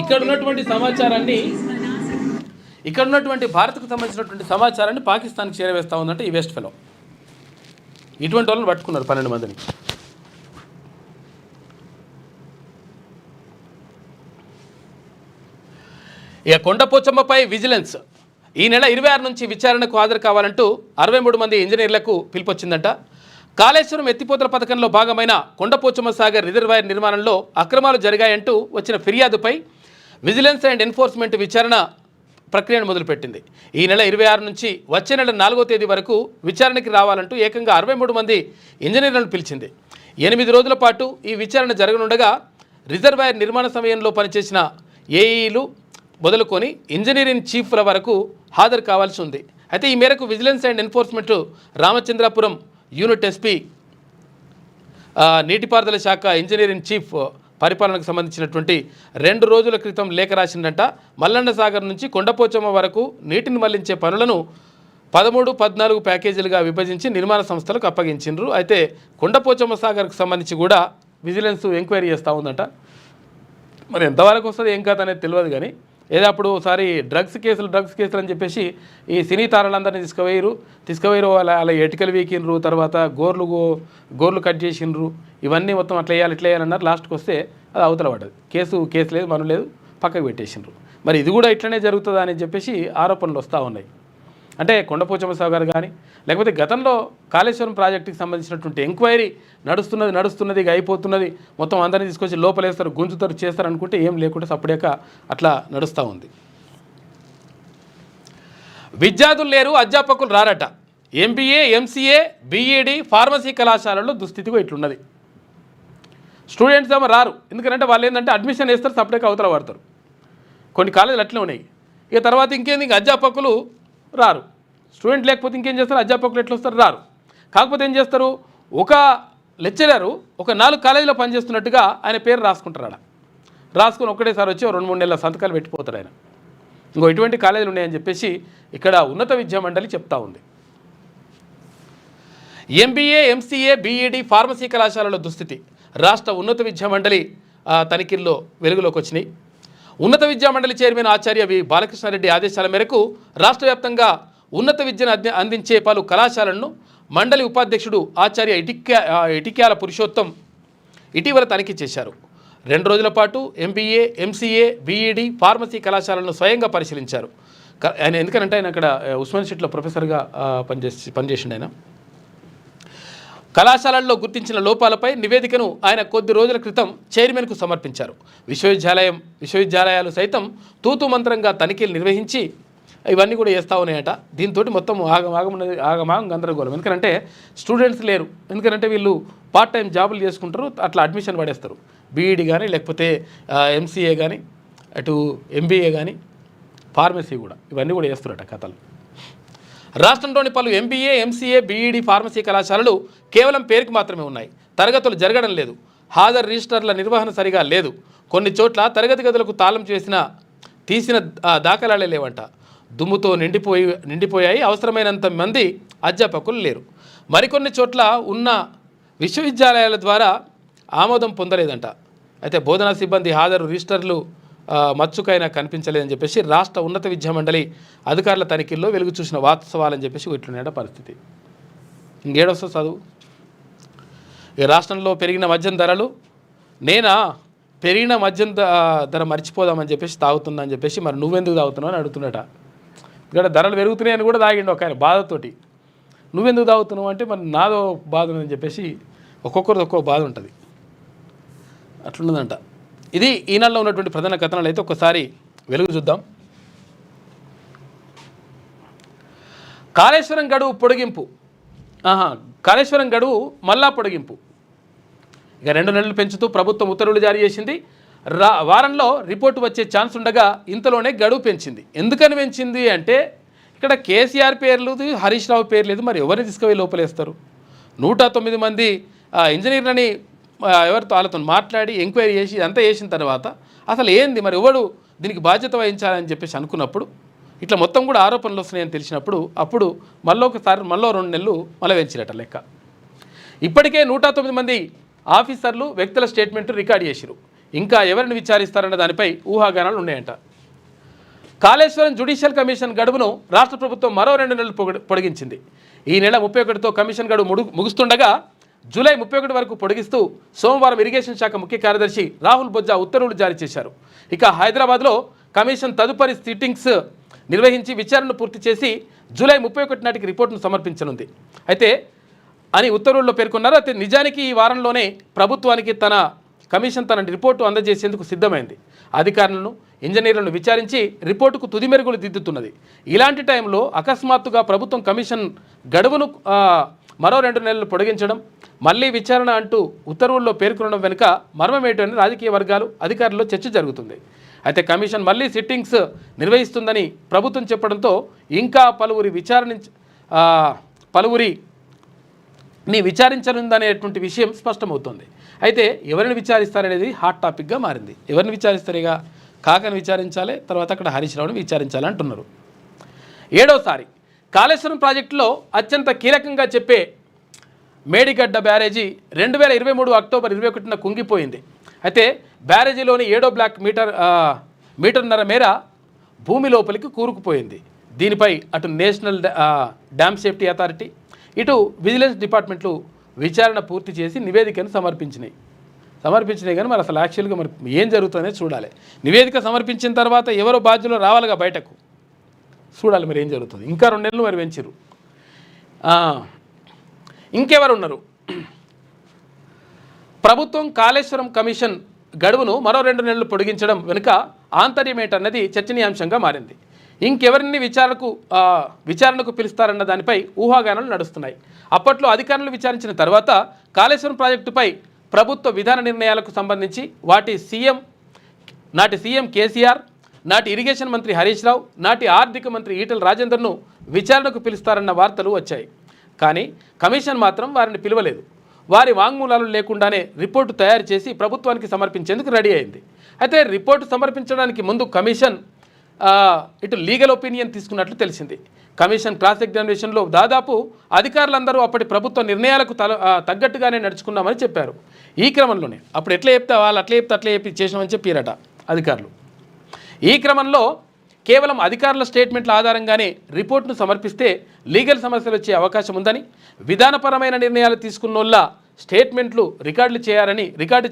ఇక్కడ ఉన్నటువంటి సమాచారాన్ని ఇక్కడ ఉన్నటువంటి భారత్కు సంబంధించినటువంటి సమాచారాన్ని పాకిస్తాన్కి చేరవేస్తూ ఉందంటే ఈ వేస్ట్ ఫెలో. ఇటువంటి వాళ్ళని పట్టుకున్నారు 12 మందిని. ఇక కొండపోచమ్మపై విజిలెన్స్ ఈ నెల 26 నుంచి విచారణకు హాజరు కావాలంటూ 63 మంది ఇంజనీర్లకు పిలుపొచ్చిందంట. కాళేశ్వరం ఎత్తిపోతల పథకంలో భాగమైన కొండపోచమ్మ సాగర్ రిజర్వాయర్ నిర్మాణంలో అక్రమాలు జరిగాయంటూ వచ్చిన ఫిర్యాదుపై విజిలెన్స్ అండ్ ఎన్ఫోర్స్మెంట్ విచారణ ప్రక్రియను మొదలుపెట్టింది. ఈ నెల 26 నుంచి వచ్చే నెల 4వ తేదీ వరకు విచారణకి రావాలంటూ ఏకంగా 63 మంది ఇంజనీర్లను పిలిచింది. 8 రోజుల పాటు ఈ విచారణ జరగనుండగా రిజర్వాయర్ నిర్మాణ సమయంలో పనిచేసిన ఏఈలు మొదలుకొని ఇంజనీరింగ్ చీఫ్ల వరకు హాజరు కావాల్సి ఉంది. అయితే ఈ మేరకు vigilance and enforcement Ramachandrapuram unit SP నీటిపారుదల శాఖ ఇంజనీరింగ్ చీఫ్ పరిపాలనకు సంబంధించినటువంటి 2 రోజుల క్రితం లేఖ రాసిందంట. మల్లన్న సాగర్ నుంచి కొండపోచమ్మ వరకు నీటిని మళ్లించే పనులను 13, 14 ప్యాకేజీలుగా విభజించి నిర్మాణ సంస్థలకు అప్పగించిండ్రు. అయితే కొండపోచమ్మ సాగర్కు సంబంధించి కూడా విజిలెన్స్ ఎంక్వైరీ చేస్తూ ఉందంట. మరి ఎంతవరకు వస్తుంది ఏం కాదు అనేది తెలియదు. కానీ ఏదో అప్పుడు ఒకసారి డ్రగ్స్ కేసులు అని చెప్పేసి ఈ సినీ తారలందరినీ తీసుకుపోయారు అలా ఎటికలు వీకిండ్రు, తర్వాత గోర్లు కట్ చేసిండ్రు, ఇవన్నీ మొత్తం అట్లా వేయాలన్నారు. లాస్ట్కి వస్తే అది అవతల పడ్డది. కేసు లేదు, మనం లేదు, పక్కకు పెట్టేసిండ్రు. మరి ఇది కూడా ఇట్లనే జరుగుతుందా అని చెప్పేసి ఆరోపణలు వస్తూ ఉన్నాయి. అంటే కొండపోచమ్మ సాగర్ కానీ లేకపోతే గతంలో కాళేశ్వరం ప్రాజెక్టుకి సంబంధించినటువంటి ఎంక్వైరీ నడుస్తున్నది ఇక అయిపోతున్నది, మొత్తం అందరినీ తీసుకొచ్చి లోపలేస్తారు, గుంజుతారు, చేస్తారు అనుకుంటే ఏం లేకుండా సప్పుడేక అట్లా నడుస్తూ ఉంది. విద్యార్థులు లేరు, అధ్యాపకులు రారట. MBA, MCA, BEd ఫార్మసీ కళాశాలల్లో దుస్థితిగా ఇట్లున్నది. స్టూడెంట్స్ ఏమో రారు, ఎందుకంటే వాళ్ళు ఏంటంటే అడ్మిషన్ వేస్తారు, సప్పుడేక అవతల పడతారు. కొన్ని కాలేజీలు అట్లే ఉన్నాయి. ఇక తర్వాత ఇంకేంది, అధ్యాపకులు రారు. స్టూడెంట్ లేకపోతే ఇంకేం చేస్తారు, అధ్యాపకులు ఎట్లా వస్తారు, రారు. కాకపోతే ఏం చేస్తారు, ఒక లెక్చరరు ఒక 4 కాలేజీలో పనిచేస్తున్నట్టుగా ఆయన పేరు రాసుకుంటారు. రాసుకుని ఒకటేసారి వచ్చి 2-3 నెలల సంతకాలు పెట్టిపోతారు ఆయన. ఇంకో ఇటువంటి కాలేజీలు ఉన్నాయని చెప్పేసి ఇక్కడ ఉన్నత విద్యా మండలి చెప్తా ఉంది. MBA, MCA, BEd ఫార్మసీ కళాశాలలో దుస్థితి రాష్ట్ర ఉన్నత విద్యా మండలి తనిఖీల్లో వెలుగులోకి వచ్చినాయి. ఉన్నత విద్యా మండలి చైర్మన్ ఆచార్య వి బాలకృష్ణారెడ్డి ఆదేశాల మేరకు రాష్ట్ర వ్యాప్తంగా ఉన్నత విద్యను అందించే పలు కళాశాలలను మండలి ఉపాధ్యక్షుడు ఆచార్య ఇటిక్యాల పురుషోత్తం ఇటీవల తనిఖీ చేశారు. 2 రోజుల పాటు MBA, MCA, BEd ఫార్మసీ కళాశాలను స్వయంగా పరిశీలించారు. ఆయన ఎందుకంటే ఆయన అక్కడ ఉస్మాన్ షీట్లో ప్రొఫెసర్గా పనిచేసిండు. ఆయన కళాశాలల్లో గుర్తించిన లోపాలపై నివేదికను ఆయన కొద్ది రోజుల క్రితం చైర్మన్కు సమర్పించారు. విశ్వవిద్యాలయాలు సైతం తూతు మంత్రంగా తనిఖీలు నిర్వహించి ఇవన్నీ కూడా చేస్తూ ఉన్నాయట. దీంతో మొత్తం ఆగమాగం గందరగోళం. ఎందుకంటే స్టూడెంట్స్ లేరు, ఎందుకంటే వీళ్ళు పార్ట్ టైం జాబులు చేసుకుంటారు, అట్లా అడ్మిషన్ పడేస్తారు. BEd కానీ లేకపోతే MCA కానీ అటు MBA కానీ ఫార్మసీ కూడా ఇవన్నీ కూడా చేస్తారట కథలు. రాష్ట్రంలోని పలు MBA, MCA, BEd ఫార్మసీ కళాశాలలు కేవలం పేరుకి మాత్రమే ఉన్నాయి. తరగతులు జరగడం లేదు. హాజరు రిజిస్టర్ల నిర్వహణ సరిగా లేదు. కొన్ని చోట్ల తరగతి గదులకు తాళం తీసిన దాఖలాలే లేవంట. దుమ్ముతో నిండిపోయాయి. అవసరమైనంత మంది అధ్యాపకులు లేరు. మరికొన్ని చోట్ల ఉన్న విశ్వవిద్యాలయాల ద్వారా ఆమోదం పొందలేదంట. అయితే బోధనా సిబ్బంది హాజరు రిజిస్టర్లు మచ్చుకైనా కనిపించలేదని చెప్పేసి రాష్ట్ర ఉన్నత విద్యా మండలి అధికారుల తనిఖీల్లో వెలుగు చూసిన వాస్తవాలని చెప్పేసి ఇట్లున్నాడ పరిస్థితి. ఇంకేడొస్తా చదువు. ఈ రాష్ట్రంలో పెరిగిన మద్యం ధరలు పెరిగిన మద్యం ధర మర్చిపోదామని చెప్పేసి తాగుతున్నా అని చెప్పేసి మరి నువ్వెందుకు తాగుతున్నావు అని అడుగుతున్నట. ఇక్కడ ధరలు పెరుగుతున్నాయని కూడా తాగిండు ఒక ఆయన బాధతోటి. నువ్వెందుకు తాగుతున్నావు అంటే మరి నాదో బాధ ఉందని చెప్పేసి ఒక్కొక్కరిది ఒక్కొక్క బాధ ఉంటుంది, అట్లున్నదంట. ఇది ఈనాడులో ఉన్నటువంటి ప్రధాన కథనాలు. అయితే ఒకసారి వెలుగు చూద్దాం. కాళేశ్వరం గడువు పొడిగింపు. కాళేశ్వరం గడువు మళ్ళా పొడిగింపు. ఇక 2 నెలలు పెంచుతూ ప్రభుత్వం ఉత్తర్వులు జారీ చేసింది. వారంలో రిపోర్టు వచ్చే ఛాన్స్ ఉండగా ఇంతలోనే గడువు పెంచింది. ఎందుకని పెంచింది అంటే ఇక్కడ కేసీఆర్ పేరు లేదు, హరీష్ రావు పేరు లేదు, మరి ఎవరిని తీసుకుపోయి లోపలేస్తారు? 109 మంది ఇంజనీర్లని ఎవరితో వాళ్ళతో మాట్లాడి ఎంక్వైరీ చేసి అంతా చేసిన తర్వాత అసలు ఏంది మరి ఎవడు దీనికి బాధ్యత వహించాలని చెప్పేసి అనుకున్నప్పుడు ఇట్లా మొత్తం కూడా ఆరోపణలు వస్తున్నాయని తెలిసినప్పుడు అప్పుడు మళ్ళీ 2 నెలలు పెంచినట్ట లెక్క. ఇప్పటికే 109 మంది ఆఫీసర్లు వ్యక్తుల స్టేట్మెంట్ రికార్డ్ చేసిరు. ఇంకా ఎవరిని విచారిస్తారన్న దానిపై ఊహాగానాలు ఉన్నాయంట. కాళేశ్వరం జ్యుడిషియల్ కమిషన్ గడువును రాష్ట్ర ప్రభుత్వం మరో 2 నెలలు పొడిగించింది. ఈ నెల 31తో కమిషన్ గడువు ముగుస్తుండగా జూలై 31 వరకు పొడిగిస్తూ సోమవారం ఇరిగేషన్ శాఖ ముఖ్య కార్యదర్శి రాహుల్ బొజ్జా ఉత్తర్వులు జారీ చేశారు. ఇక హైదరాబాద్లో కమిషన్ తదుపరి సిట్టింగ్స్ నిర్వహించి విచారణను పూర్తి చేసి జూలై 31 నాటికి రిపోర్టును సమర్పించనుంది అయితే అని ఉత్తర్వుల్లో పేర్కొన్నారు. అయితే నిజానికి ఈ వారంలోనే ప్రభుత్వానికి కమిషన్ తన రిపోర్టు అందజేసేందుకు సిద్ధమైంది. అధికారులను, ఇంజనీర్లను విచారించి రిపోర్టుకు తుది మెరుగులు దిద్దుతున్నది. ఇలాంటి టైంలో అకస్మాత్తుగా ప్రభుత్వం కమిషన్ గడువును మరో 2 నెలలు పొడిగించడం, మళ్ళీ విచారణ అంటూ ఉత్తర్వుల్లో పేర్కొనడం వెనుక మర్మమేంటని రాజకీయ వర్గాలు, అధికారుల్లో చర్చ జరుగుతుంది. అయితే కమిషన్ మళ్ళీ సిట్టింగ్స్ నిర్వహిస్తుందని ప్రభుత్వం చెప్పడంతో ఇంకా పలువురి విచారించనుందనేటువంటి విషయం స్పష్టమవుతుంది. అయితే ఎవరిని విచారిస్తారనేది హాట్ టాపిక్గా మారింది. ఎవరిని విచారిస్తారు? ఇక కాకని విచారించాలి, తర్వాత అక్కడ హరీష్ రావుని విచారించాలి అంటున్నారు. 7వసారి కాళేశ్వరం ప్రాజెక్టులో అత్యంత కీలకంగా చెప్పే మేడిగడ్డ బ్యారేజీ 2023 అక్టోబర్ 21న కుంగిపోయింది. అయితే బ్యారేజీలోని 7వ బ్లాక్ మీటర్న్నర మేర భూమి లోపలికి కూరుకుపోయింది. దీనిపై అటు నేషనల్ డ్యామ్ సేఫ్టీ అథారిటీ, ఇటు విజిలెన్స్ డిపార్ట్మెంట్లు విచారణ పూర్తి చేసి నివేదికను సమర్పించినాయి కానీ మరి అసలు యాక్చువల్గా మరి ఏం జరుగుతుందనేది చూడాలి. నివేదిక సమర్పించిన తర్వాత ఎవరో బాధ్యులు రావాలిగా బయటకు, చూడాలి మరి ఏం జరుగుతుంది. ఇంకా 2 నెలలు మరి పెంచిరు. ఇంకెవరు ఉన్నారు? ప్రభుత్వం కాళేశ్వరం కమిషన్ గడువును మరో 2 నెలలు పొడిగించడం వెనుక ఆంతర్యమేటన్నది చర్చనీయాంశంగా మారింది. ఇంకెవరిని విచారణకు పిలుస్తారన్న దానిపై ఊహాగానాలు నడుస్తున్నాయి. అప్పట్లో అధికారులు విచారించిన తర్వాత కాళేశ్వరం ప్రాజెక్టుపై ప్రభుత్వ విధాన నిర్ణయాలకు సంబంధించి నాటి సీఎం కేసీఆర్, నాటి ఇరిగేషన్ మంత్రి హరీష్ రావు, నాటి ఆర్థిక మంత్రి ఈటెల రాజేందర్ను విచారణకు పిలుస్తారన్న వార్తలు వచ్చాయి. కానీ కమిషన్ మాత్రం వారిని పిలవలేదు. వారి వాంగ్మూలాలు లేకుండానే రిపోర్టు తయారు చేసి ప్రభుత్వానికి సమర్పించేందుకు రెడీ అయింది. అయితే రిపోర్టు సమర్పించడానికి ముందు కమిషన్ ఇటు లీగల్ ఒపీనియన్ తీసుకున్నట్లు తెలిసింది. కమిషన్ క్రాస్ ఎగ్జామినేషన్లో దాదాపు అధికారులందరూ అప్పటి ప్రభుత్వ నిర్ణయాలకు తగ్గట్టుగానే నడుచుకున్నామని చెప్పారు. ఈ క్రమంలోనే అప్పుడు ఎట్లా చెప్తే వాళ్ళు అట్లా చెప్పి చేసామని చెప్పారట అధికారులు. ఈ క్రమంలో కేవలం అధికారుల స్టేట్మెంట్ల ఆధారంగానే రిపోర్ట్ను సమర్పిస్తే లీగల్ సమస్యలు వచ్చే అవకాశం ఉందని, విధానపరమైన నిర్ణయాలు తీసుకున్నోళ్ళ స్టేట్మెంట్లు రికార్డు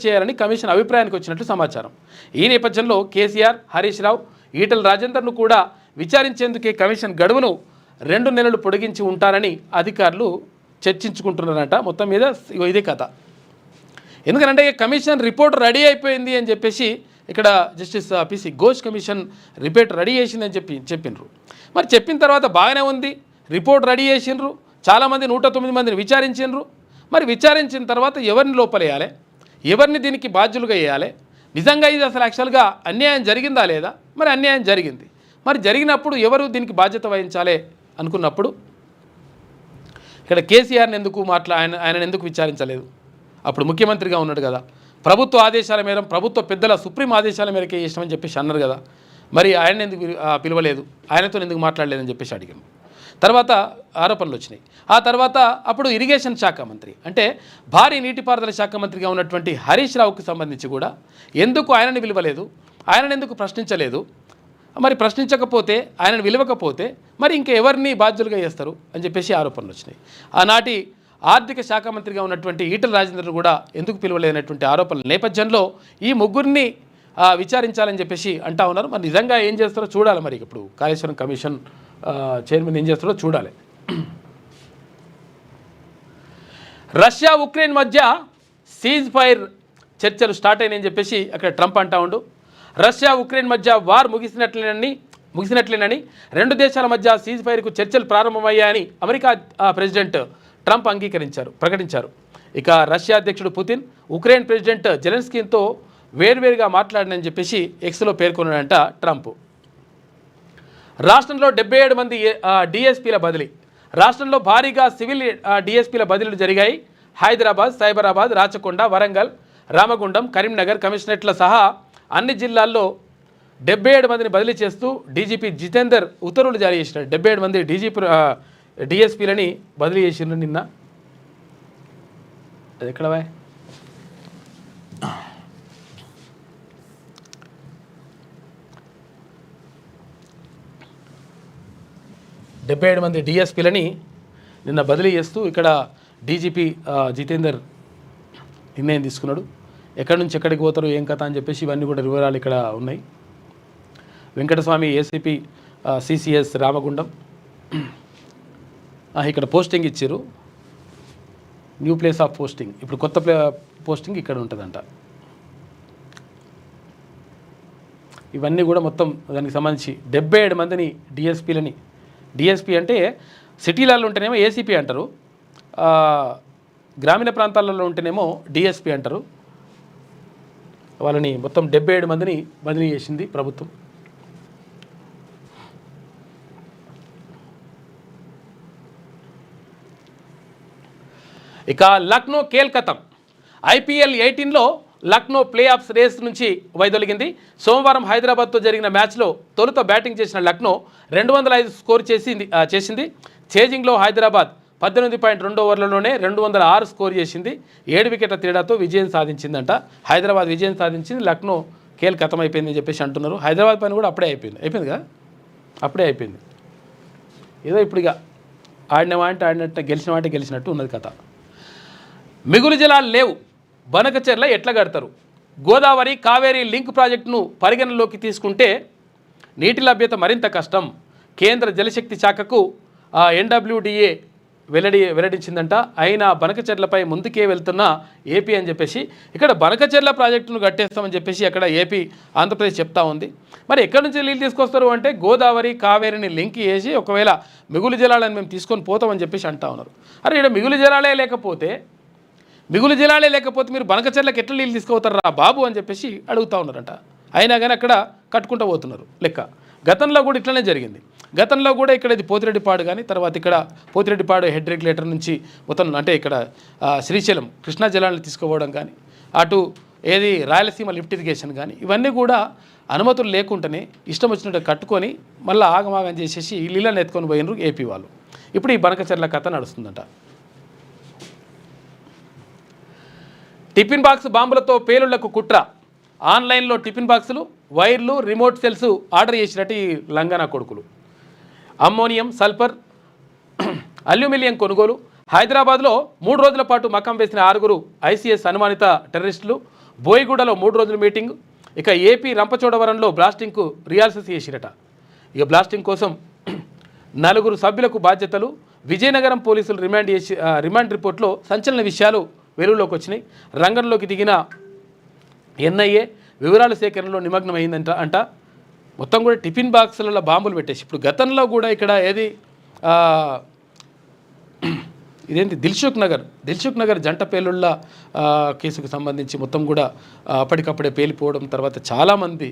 చేయాలని కమిషన్ అభిప్రాయానికి వచ్చినట్లు సమాచారం. ఈ నేపథ్యంలో కేసీఆర్, హరీష్ రావు, ఈటెల రాజేందర్ను కూడా విచారించేందుకే కమిషన్ గడువును 2 నెలలు పొడిగించి ఉంటారని అధికారులు చర్చించుకుంటున్నారట. మొత్తం మీద ఇదే కథ. ఎందుకంటే కమిషన్ రిపోర్ట్ రెడీ అయిపోయింది అని చెప్పేసి ఇక్కడ justice PC Ghosh commission report ready చేసిందని చెప్పిండ్రు. మరి చెప్పిన తర్వాత బాగానే ఉంది, రిపోర్ట్ రెడీ చేసిండ్రు, చాలామంది 109 మందిని విచారించిండ్రు. మరి విచారించిన తర్వాత ఎవరిని లోపలేయాలి, ఎవరిని దీనికి బాధ్యులుగా వేయాలి? నిజంగా ఇది అసలు యాక్చువల్గా అన్యాయం జరిగిందా లేదా? మరి అన్యాయం జరిగింది. మరి జరిగినప్పుడు ఎవరు దీనికి బాధ్యత వహించాలి అనుకున్నప్పుడు ఇక్కడ కేసీఆర్ని ఎందుకు ఆయన ఎందుకు విచారించలేదు? అప్పుడు ముఖ్యమంత్రిగా ఉన్నాడు కదా, ప్రభుత్వ ఆదేశాల మేర, ప్రభుత్వ పెద్దల సుప్రీం ఆదేశాల మేరకే చేసినామని చెప్పేసి అన్నారు కదా. మరి ఆయన ఎందుకు పిలవలేదు, ఆయనతో ఎందుకు మాట్లాడలేదని చెప్పేసి అడిగాను. తర్వాత ఆరోపణలు వచ్చినాయి. ఆ తర్వాత అప్పుడు ఇరిగేషన్ శాఖ మంత్రి అంటే భారీ నీటిపారుదల శాఖ మంత్రిగా ఉన్నటువంటి హరీష్ రావుకి సంబంధించి కూడా ఎందుకు ఆయనని పిలవలేదు, ఆయనను ఎందుకు ప్రశ్నించలేదు, మరి ప్రశ్నించకపోతే ఆయనను విలువకపోతే మరి ఇంకా ఎవరిని బాధ్యులుగా చేస్తారు అని చెప్పేసి ఆరోపణలు వచ్చినాయి. ఆనాటి ఆర్థిక శాఖ మంత్రిగా ఉన్నటువంటి ఈటెల రాజేందర్ను కూడా ఎందుకు పిలవలేనటువంటి ఆరోపణల నేపథ్యంలో ఈ ముగ్గురిని విచారించాలని చెప్పేసి అంటా ఉన్నారు. మరి నిజంగా ఏం చేస్తారో చూడాలి. మరి ఇప్పుడు కాళేశ్వరం కమిషన్ చైర్మన్ ఏం చేస్తారో చూడాలి. రష్యా ఉక్రెయిన్ మధ్య సీజ్ ఫైర్ చర్చలు స్టార్ట్ అయినాయని చెప్పేసి అక్కడ ట్రంప్ అంటా ఉండు. రష్యా ఉక్రెయిన్ మధ్య వార్ ముగిసినట్లేనని 2 దేశాల మధ్య సీజ్ ఫైర్కు చర్చలు ప్రారంభమయ్యాయని అమెరికా ప్రెసిడెంట్ ట్రంప్ ప్రకటించారు. ఇక రష్యా అధ్యక్షుడు పుతిన్ ఉక్రెయిన్ ప్రెసిడెంట్ జెలెన్స్కీతో వేర్వేరుగా మాట్లాడనని చెప్పేసి ఎక్స్లో పేర్కొన్నాడంట ట్రంప్. రాష్ట్రంలో 77 మంది డిఎస్పీల బదిలీ. రాష్ట్రంలో భారీగా సివిల్ డిఎస్పీల బదిలీలు జరిగాయి. హైదరాబాద్, సైబరాబాద్, రాచకొండ, వరంగల్, రామగుండం, కరీంనగర్ కమిషనరేట్ల సహా అన్ని జిల్లాల్లో 77 మందిని బదిలీ చేస్తూ డీజీపీ జితేందర్ ఉత్తర్వులు జారీ చేసినారు. 77 మంది డిఎస్పీలని బదిలీ చేసినారు నిన్న. అది ఎక్కడ బాయ్? డెబ్బై 77 మంది డిఎస్పీలని నిన్న బదిలీ చేస్తూ ఇక్కడ డీజీపీ జితేందర్ నిర్ణయం తీసుకున్నాడు. ఎక్కడి నుంచి ఎక్కడికి పోతారు, ఏం కథ అని చెప్పేసి ఇవన్నీ కూడా వివరాలు ఇక్కడ ఉన్నాయి. వెంకటస్వామి ఏసీపీ సిసిఎస్ రామగుండం ఇక్కడ పోస్టింగ్ ఇచ్చారు. న్యూ ప్లేస్ ఆఫ్ పోస్టింగ్, ఇప్పుడు కొత్త పోస్టింగ్ ఇక్కడ ఉంటుందంట. ఇవన్నీ కూడా మొత్తం దానికి సంబంధించి 77 మందిని డిఎస్పీలని, డిఎస్పీ అంటే సిటీలలో ఉంటేనేమో ఏసీపీ అంటారు, గ్రామీణ ప్రాంతాలలో ఉంటేనేమో డిఎస్పీ అంటారు. వాళ్ళని మొత్తం 77 మందిని బదిలీ చేసింది ప్రభుత్వం. ఇక లక్నో కేల్కతం ఐపీఎల్ 18లో లక్నో ప్లే ఆఫ్స్ రేస్ నుంచి వైదొలిగింది. సోమవారం హైదరాబాద్తో జరిగిన మ్యాచ్లో తొలుత బ్యాటింగ్ చేసిన లక్నో 205 స్కోర్ చేసింది. చేజింగ్లో హైదరాబాద్ 18.2 ఓవర్లలోనే 206 స్కోర్ చేసింది. 7 వికెట్ల తేడాతో విజయం సాధించిందంట. హైదరాబాద్ విజయం సాధించింది, లక్నో కేల్కతం అయిపోయిందని చెప్పేసి అంటున్నారు. హైదరాబాద్ పని కూడా అప్పుడే అయిపోయిందిగా, అప్పుడే అయిపోయింది. ఏదో ఇప్పుడు ఇక ఆడినట్టు గెలిచినట్టు ఉన్నది కథ. మిగులు జలాలు లేవు, బనకచెర్ల ఎట్లా కడతారు? గోదావరి కావేరీ లింక్ ప్రాజెక్టును పరిగణనలోకి తీసుకుంటే నీటి లభ్యత మరింత కష్టం. కేంద్ర జలశక్తి శాఖకు NWDA వెల్లడించిందంట. అయినా బనకచెర్లపై ముందుకే వెళ్తున్న ఏపీ అని చెప్పేసి ఇక్కడ బనకచెర్ల ప్రాజెక్టును కట్టేస్తామని చెప్పేసి అక్కడ ఏపీ ఆంధ్రప్రదేశ్ చెప్తా ఉంది. మరి ఎక్కడి నుంచి నీళ్ళు తీసుకొస్తారు అంటే గోదావరి కావేరిని లింక్ చేసి ఒకవేళ మిగులు జలాలను మేము తీసుకొని పోతామని చెప్పేసి అంటా ఉన్నారు. అరే ఇక్కడ మిగులు జలాలే లేకపోతే మీరు బనకచెర్లకు ఎట్లా నీళ్ళు తీసుకుపోతారు రా బాబు అని చెప్పేసి అడుగుతూ ఉన్నారంట. అయినా కానీ అక్కడ కట్టుకుంటూ పోతున్నారు లెక్క. గతంలో కూడా ఇట్లనే జరిగింది. గతంలో కూడా ఇక్కడ ఇది పోతిరెడ్డిపాడు కానీ తర్వాత ఇక్కడ పోతిరెడ్డిపాడు హెడ్ రెగ్యులేటర్ నుంచి మొత్తం అంటే ఇక్కడ శ్రీశైలం కృష్ణా జలాలను తీసుకుపోవడం కానీ అటు ఏది రాయలసీమ లిఫ్ట్ ఇరిగేషన్ కానీ ఇవన్నీ కూడా అనుమతులు లేకుండానే ఇష్టం వచ్చినట్టు కట్టుకొని మళ్ళీ ఆగమాగం చేసేసి నీళ్ళని ఎత్తుకొని పోయినరు ఏపీ వాళ్ళు. ఇప్పుడు ఈ బనకచెర్ల కథ నడుస్తుందంట. టిఫిన్ బాక్స్ బాంబులతో పేలుళ్లకు కుట్ర. ఆన్లైన్లో టిఫిన్ బాక్సులు, వైర్లు, రిమోట్ సెల్స్ ఆర్డర్ చేసినట్టు ఈ లంగానా కొడుకులు. అమ్మోనియం, సల్ఫర్, అల్యూమినియం కొనుగోలు. హైదరాబాద్లో 3 రోజుల పాటు మకం వేసిన 6 ICS అనుమానిత టెర్రరిస్టులు. బోయిగూడలో 3 రోజుల మీటింగ్. ఇక ఏపీ రంపచోడవరంలో బ్లాస్టింగ్కు రిహార్సల్స్ చేసిరట. ఇక బ్లాస్టింగ్ కోసం 4 సభ్యులకు బాధ్యతలు. విజయనగరం పోలీసులు రిమాండ్ రిపోర్ట్లో సంచలన విషయాలు వెలుగులోకి వచ్చినాయి. రంగంలోకి దిగిన NIA వివరాల సేకరణలో నిమగ్నమైందంట. మొత్తం కూడా టిఫిన్ బాక్సులలో బాంబులు పెట్టేసి ఇప్పుడు గతంలో కూడా ఇక్కడ ఏది ఇదేంటి దిల్సుఖ్ నగర్ జంట పేలుళ్ళ కేసుకు సంబంధించి మొత్తం కూడా అప్పటికప్పుడే పేలిపోవడం, తర్వాత చాలామంది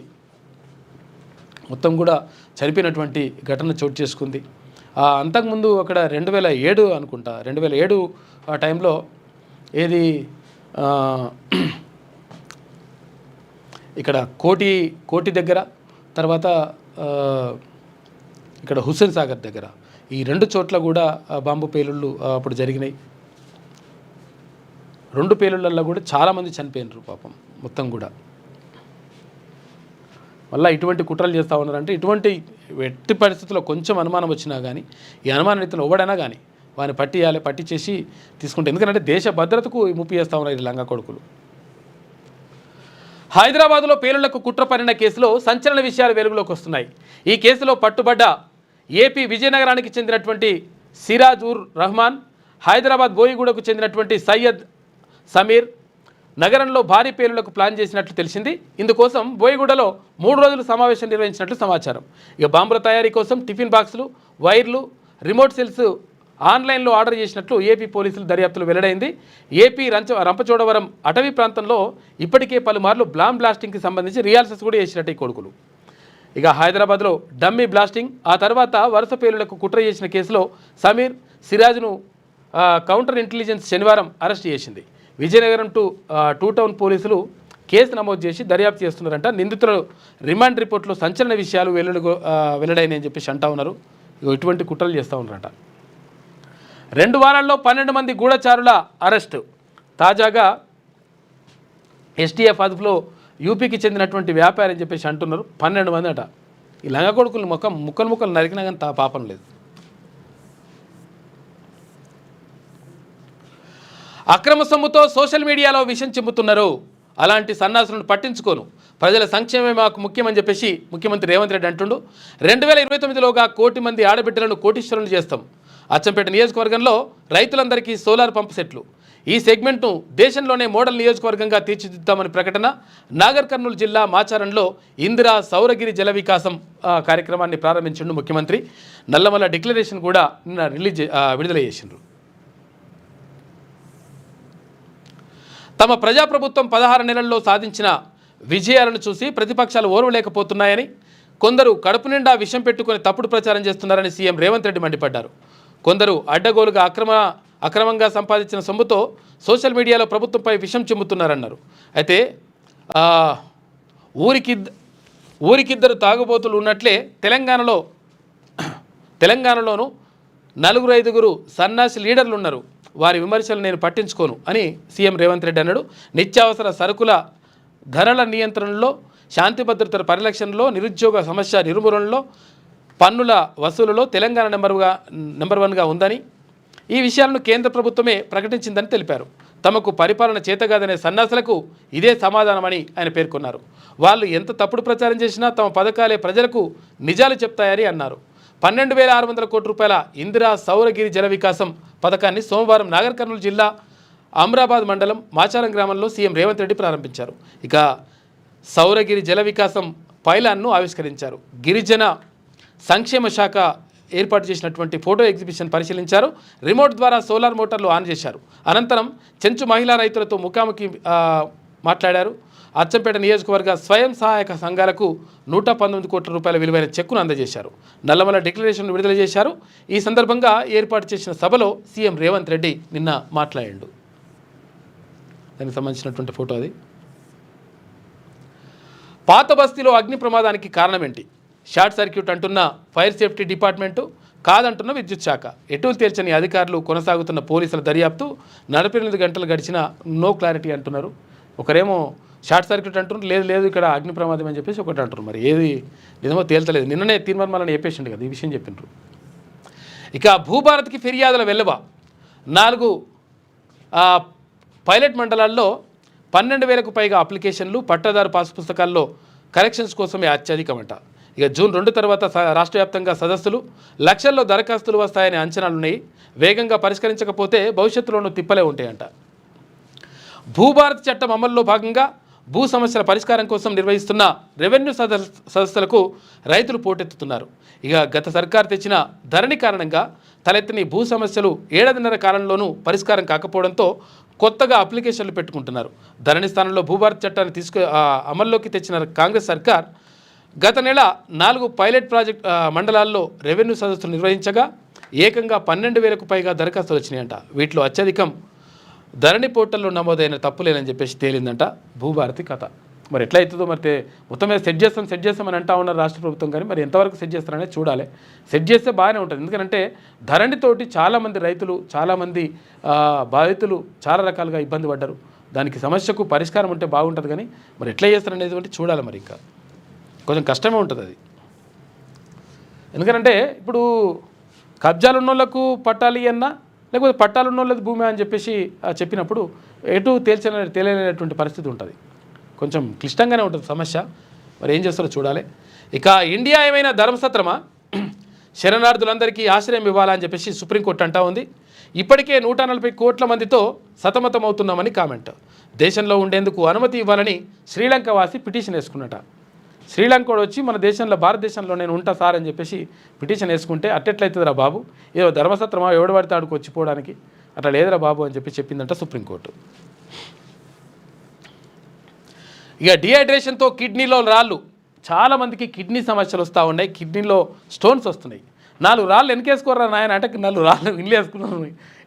మొత్తం కూడా చనిపోయినటువంటి ఘటన చోటు చేసుకుంది. అంతకుముందు అక్కడ 2007 అనుకుంటా 2007 ఆ టైంలో ఏది ఇక్కడ కోటి దగ్గర తర్వాత ఇక్కడ హుస్సేన్ సాగర్ దగ్గర ఈ 2 చోట్ల కూడా బాంబు పేలుళ్ళు అప్పుడు జరిగినాయి. 2 పేలుళ్ళల్లో కూడా చాలామంది చనిపోయినారు పాపం మొత్తం కూడా. మళ్ళీ ఇటువంటి కుట్రలు చేస్తూ ఉన్నారంటే ఇటువంటి ఎట్టి పరిస్థితుల్లో కొంచెం అనుమానం వచ్చినా కానీ ఈ అనుమానితులు ఎవడైనా కానీ వారిని పట్టి చేసి తీసుకుంటే, ఎందుకంటే దేశ భద్రతకు ముప్పు చేస్తూ ఉన్నారు ఈ లంగా కొడుకులు. హైదరాబాద్లో పేలుళ్లకు కుట్ర పన్నిన కేసులో సంచలన విషయాలు వెలుగులోకి వస్తున్నాయి. ఈ కేసులో పట్టుబడ్డ ఏపీ విజయనగరానికి చెందినటువంటి సిరాజ్ ఉర్ రహమాన్, హైదరాబాద్ బోయిగూడకు చెందినటువంటి సయ్యద్ సమీర్ నగరంలో భారీ పేలుళ్లకు ప్లాన్ చేసినట్లు తెలిసింది. ఇందుకోసం బోయిగూడలో 3 రోజులు సమావేశం నిర్వహించినట్లు సమాచారం. ఇక బాంబుల తయారీ కోసం టిఫిన్ బాక్సులు, వైర్లు, రిమోట్ సెల్స్ ఆన్లైన్లో ఆర్డర్ చేసినట్లు ఏపీ పోలీసులు దర్యాప్తులు వెల్లడైంది. ఏపీ రంపచోడవరం అటవీ ప్రాంతంలో ఇప్పటికే పలుమార్లు బ్లాస్టింగ్కి సంబంధించి రిహార్సల్స్ కూడా చేసినట్టు ఈ కొడుకులు. ఇక హైదరాబాద్లో డమ్మీ బ్లాస్టింగ్, ఆ తర్వాత వరుస పేలుళ్లకు కుట్ర చేసిన కేసులో సమీర్, సిరాజ్ను కౌంటర్ ఇంటెలిజెన్స్ శనివారం అరెస్ట్ చేసింది. విజయనగరం టూ టౌన్ పోలీసులు కేసు నమోదు చేసి దర్యాప్తు చేస్తున్నారంట. నిందితుల రిమాండ్ రిపోర్ట్లో సంచలన విషయాలు వెల్లడైనాయని అని చెప్పేసి అంటా ఉన్నారు. ఇటువంటి కుట్రలు చేస్తూ ఉన్నారట. 2 వారాల్లో 12 మంది గూఢచారుల అరెస్టు. తాజాగా STF అదుపులో యూపీకి చెందినటువంటి వ్యాపారి అని చెప్పేసి అంటున్నారు. 12 మంది అట. ఈ లంగ కొడుకులు ముక్కలు నరికినా కానీ పాపం లేదు. అక్రమ సొమ్ముతో సోషల్ మీడియాలో విషం చిమ్ముతున్నారు. అలాంటి సన్నాసులను పట్టించుకోను, ప్రజల సంక్షేమమే మాకు ముఖ్యమని చెప్పేసి ముఖ్యమంత్రి రేవంత్ రెడ్డి అంటుండు. 2029లోగా 1 కోటి మంది ఆడబిడ్డలను కోటీశ్వరులు చేస్తాం. అచ్చంపేట నియోజకవర్గంలో రైతులందరికీ సోలార్ పంప్ సెట్లు. ఈ సెగ్మెంట్ను దేశంలోనే మోడల్ నియోజకవర్గంగా తీర్చిదిద్దామని ప్రకటన. నాగర్ కర్నూలు జిల్లా మాచారంలో ఇందిరా సౌరగిరి జల వికాసం కార్యక్రమాన్ని ప్రారంభించిండు ముఖ్యమంత్రి. నల్లమల్ల డిక్లరేషన్ కూడా నిన్న విడుదల చేసిండ్రు. తమ ప్రజాప్రభుత్వం 16 నెలల్లో సాధించిన విజయాలను చూసి ప్రతిపక్షాలు ఓర్వలేకపోతున్నాయని, కొందరు కడుపు నిండా విషం పెట్టుకుని తప్పుడు ప్రచారం చేస్తున్నారని సీఎం రేవంత్ రెడ్డి మండిపడ్డారు. కొందరు అడ్డగోలుగా అక్రమంగా సంపాదించిన సొమ్ముతో సోషల్ మీడియాలో ప్రభుత్వంపై విషం చిమ్ముతున్నారన్నారు. అయితే ఊరికిద్దరు తాగుబోతులు ఉన్నట్లే తెలంగాణలోనూ 4-5 సన్నాసి లీడర్లు ఉన్నారు. వారి విమర్శలు నేను పట్టించుకోను అని సీఎం రేవంత్ రెడ్డి అన్నాడు. నిత్యావసర సరుకుల ధరల నియంత్రణలో, శాంతి భద్రతల పరిరక్షణలో, నిరుద్యోగ సమస్య నిర్మూలనలో, పన్నుల వసూలులో తెలంగాణ నెంబర్ 1గా ఉందని, ఈ విషయాలను కేంద్ర ప్రభుత్వమే ప్రకటించిందని తెలిపారు. తమకు పరిపాలన చేతగాదనే సన్నాసులకు ఇదే సమాధానమని ఆయన పేర్కొన్నారు. వాళ్ళు ఎంత తప్పుడు ప్రచారం చేసినా తమ పథకాలే ప్రజలకు నిజాలు చెప్తాయని అన్నారు. 12,600 కోట్ల రూపాయల ఇందిరా సౌరగిరి జల వికాసం పథకాన్ని సోమవారం నాగర్ కర్నూలు జిల్లా అమ్రాబాద్ మండలం మాచారం గ్రామంలో సీఎం రేవంత్ రెడ్డి ప్రారంభించారు. ఇక సౌరగిరి జల వికాసం పైలాన్ను ఆవిష్కరించారు. గిరిజన సంక్షేమ శాఖ ఏర్పాటు చేసినటువంటి ఫోటో ఎగ్జిబిషన్ పరిశీలించారు. రిమోట్ ద్వారా సోలార్ మోటార్లు ఆన్ చేశారు. అనంతరం చెంచు మహిళా రైతులతో ముఖాముఖి మాట్లాడారు. అచ్చంపేట నియోజకవర్గ స్వయం సహాయక సంఘాలకు 119 కోట్ల రూపాయల విలువైన చెక్కును అందజేశారు. నల్లమల డిక్లరేషన్ విడుదల చేశారు. ఈ సందర్భంగా ఏర్పాటు చేసిన సభలో సీఎం రేవంత్ రెడ్డి నిన్న మాట్లాడాడు. దానికి సంబంధించినటువంటి ఫోటో అది. పాత బస్తీలో అగ్ని ప్రమాదానికి కారణం ఏంటి? షార్ట్ సర్క్యూట్ అంటున్న ఫైర్ సేఫ్టీ డిపార్ట్మెంటు, కాదంటున్న విద్యుత్ శాఖ. ఎటులు తేల్చని అధికారులు, కొనసాగుతున్న పోలీసుల దర్యాప్తు. 48 గంటలు గడిచినా నో క్లారిటీ అంటున్నారు. ఒకరేమో షార్ట్ సర్క్యూట్ అంటున్నారు, లేదు ఇక్కడ అగ్ని ప్రమాదం అని చెప్పేసి ఒకటి అంటున్నారు. మరి ఏది నిజమో తేల్చలేదు. నిన్ననే తీర్మానాలని చెప్పేసిండు కదా, ఈ విషయం చెప్పిండ్రు. ఇక భూభారత్కి ఫిర్యాదుల వెల్లువ. 4 పైలట్ మండలాల్లో 12,000కు పైగా అప్లికేషన్లు, పట్టాదారు పాస్ పుస్తకాల్లో కరెక్షన్స్ కోసమే అత్యధికమంట. ఇక జూన్ 2 తర్వాత రాష్ట్ర వ్యాప్తంగా సదస్సులు, లక్షల్లో దరఖాస్తులు వస్తాయనే అంచనాలున్నాయి. వేగంగా పరిష్కరించకపోతే భవిష్యత్తులోనూ తిప్పలే ఉంటాయంట. భూభారత్ చట్టం అమల్లో భాగంగా భూ సమస్యల పరిష్కారం కోసం నిర్వహిస్తున్న రెవెన్యూ సదస్సులకు రైతులు పోటెత్తుతున్నారు. ఇక గత సర్కారు తెచ్చిన ధరణి కారణంగా తలెత్తిన భూ సమస్యలు 7.5 కాలంలోనూ పరిష్కారం కాకపోవడంతో కొత్తగా అప్లికేషన్లు పెట్టుకుంటున్నారు. ధరణి స్థానంలో భూభారత్ చట్టాన్ని అమల్లోకి తెచ్చిన కాంగ్రెస్ సర్కార్ గత నెల 4 పైలట్ ప్రాజెక్ట్ మండలాల్లో రెవెన్యూ సదస్సులు నిర్వహించగా ఏకంగా 12,000కు పైగా దరఖాస్తులు వచ్చినాయంట. వీటిలో అత్యధికం ధరణి పోర్టల్లో నమోదైన తప్పులేనని చెప్పేసి తేలిందంట భూభారతి కథ. మరి ఎట్లా అవుతుందో మరి మొత్తం మీద సెట్ చేస్తామని అంటా ఉన్నారు రాష్ట్ర ప్రభుత్వం. కానీ మరి ఎంతవరకు సెట్ చేస్తారనేది చూడాలి. సెట్ చేస్తే బాగానే ఉంటుంది. ఎందుకంటే ధరణితోటి చాలామంది రైతులు, చాలామంది బాధితులు చాలా రకాలుగా ఇబ్బంది పడ్డారు. దానికి సమస్యకు పరిష్కారం ఉంటే బాగుంటుంది. కానీ మరి ఎట్లా చేస్తారనేది చూడాలి. మరి ఇంకా కొంచెం కష్టమే ఉంటుంది అది. ఎందుకంటే ఇప్పుడు కబ్జాలు ఉన్నోళ్లకు పట్టాలి అన్నా, లేకపోతే పట్టాలు ఉన్నోళ్ళది భూమి అని చెప్పేసి చెప్పినప్పుడు ఎటు తేలలేనటువంటి పరిస్థితి ఉంటుంది. కొంచెం క్లిష్టంగానే ఉంటుంది సమస్య. మరి ఏం చేస్తారో చూడాలి. ఇక ఇండియా ఏమైనా ధర్మసత్రమా? శరణార్థులందరికీ ఆశ్రయం ఇవ్వాలని చెప్పేసి సుప్రీంకోర్టు అంటా ఉంది. ఇప్పటికే 140 కోట్ల మందితో సతమతమవుతున్నామని కామెంట్. దేశంలో ఉండేందుకు అనుమతి ఇవ్వాలని శ్రీలంక వాసి పిటిషన్ వేసుకున్నట. శ్రీలంక వచ్చి మన దేశంలో, భారతదేశంలో నేను ఉంటా సార్ అని చెప్పేసి పిటిషన్ వేసుకుంటే అట్టెట్లయితుందిరా బాబు, ఏదో ధర్మసత్రమా, ఎవడు పడితే ఆడికి వచ్చిపోవడానికి, అట్లా లేదురా బాబు అని చెప్పి చెప్పిందంట సుప్రీంకోర్టు. ఇక డిహైడ్రేషన్తో కిడ్నీలో రాళ్ళు. చాలామందికి కిడ్నీ సమస్యలు వస్తూ ఉన్నాయి. కిడ్నీలో స్టోన్స్ వస్తున్నాయి. 4 రాళ్ళు వెనకేసుకోరా నాయన అంటే 4 రాళ్ళు ఇల్లు వేసుకున్నాను.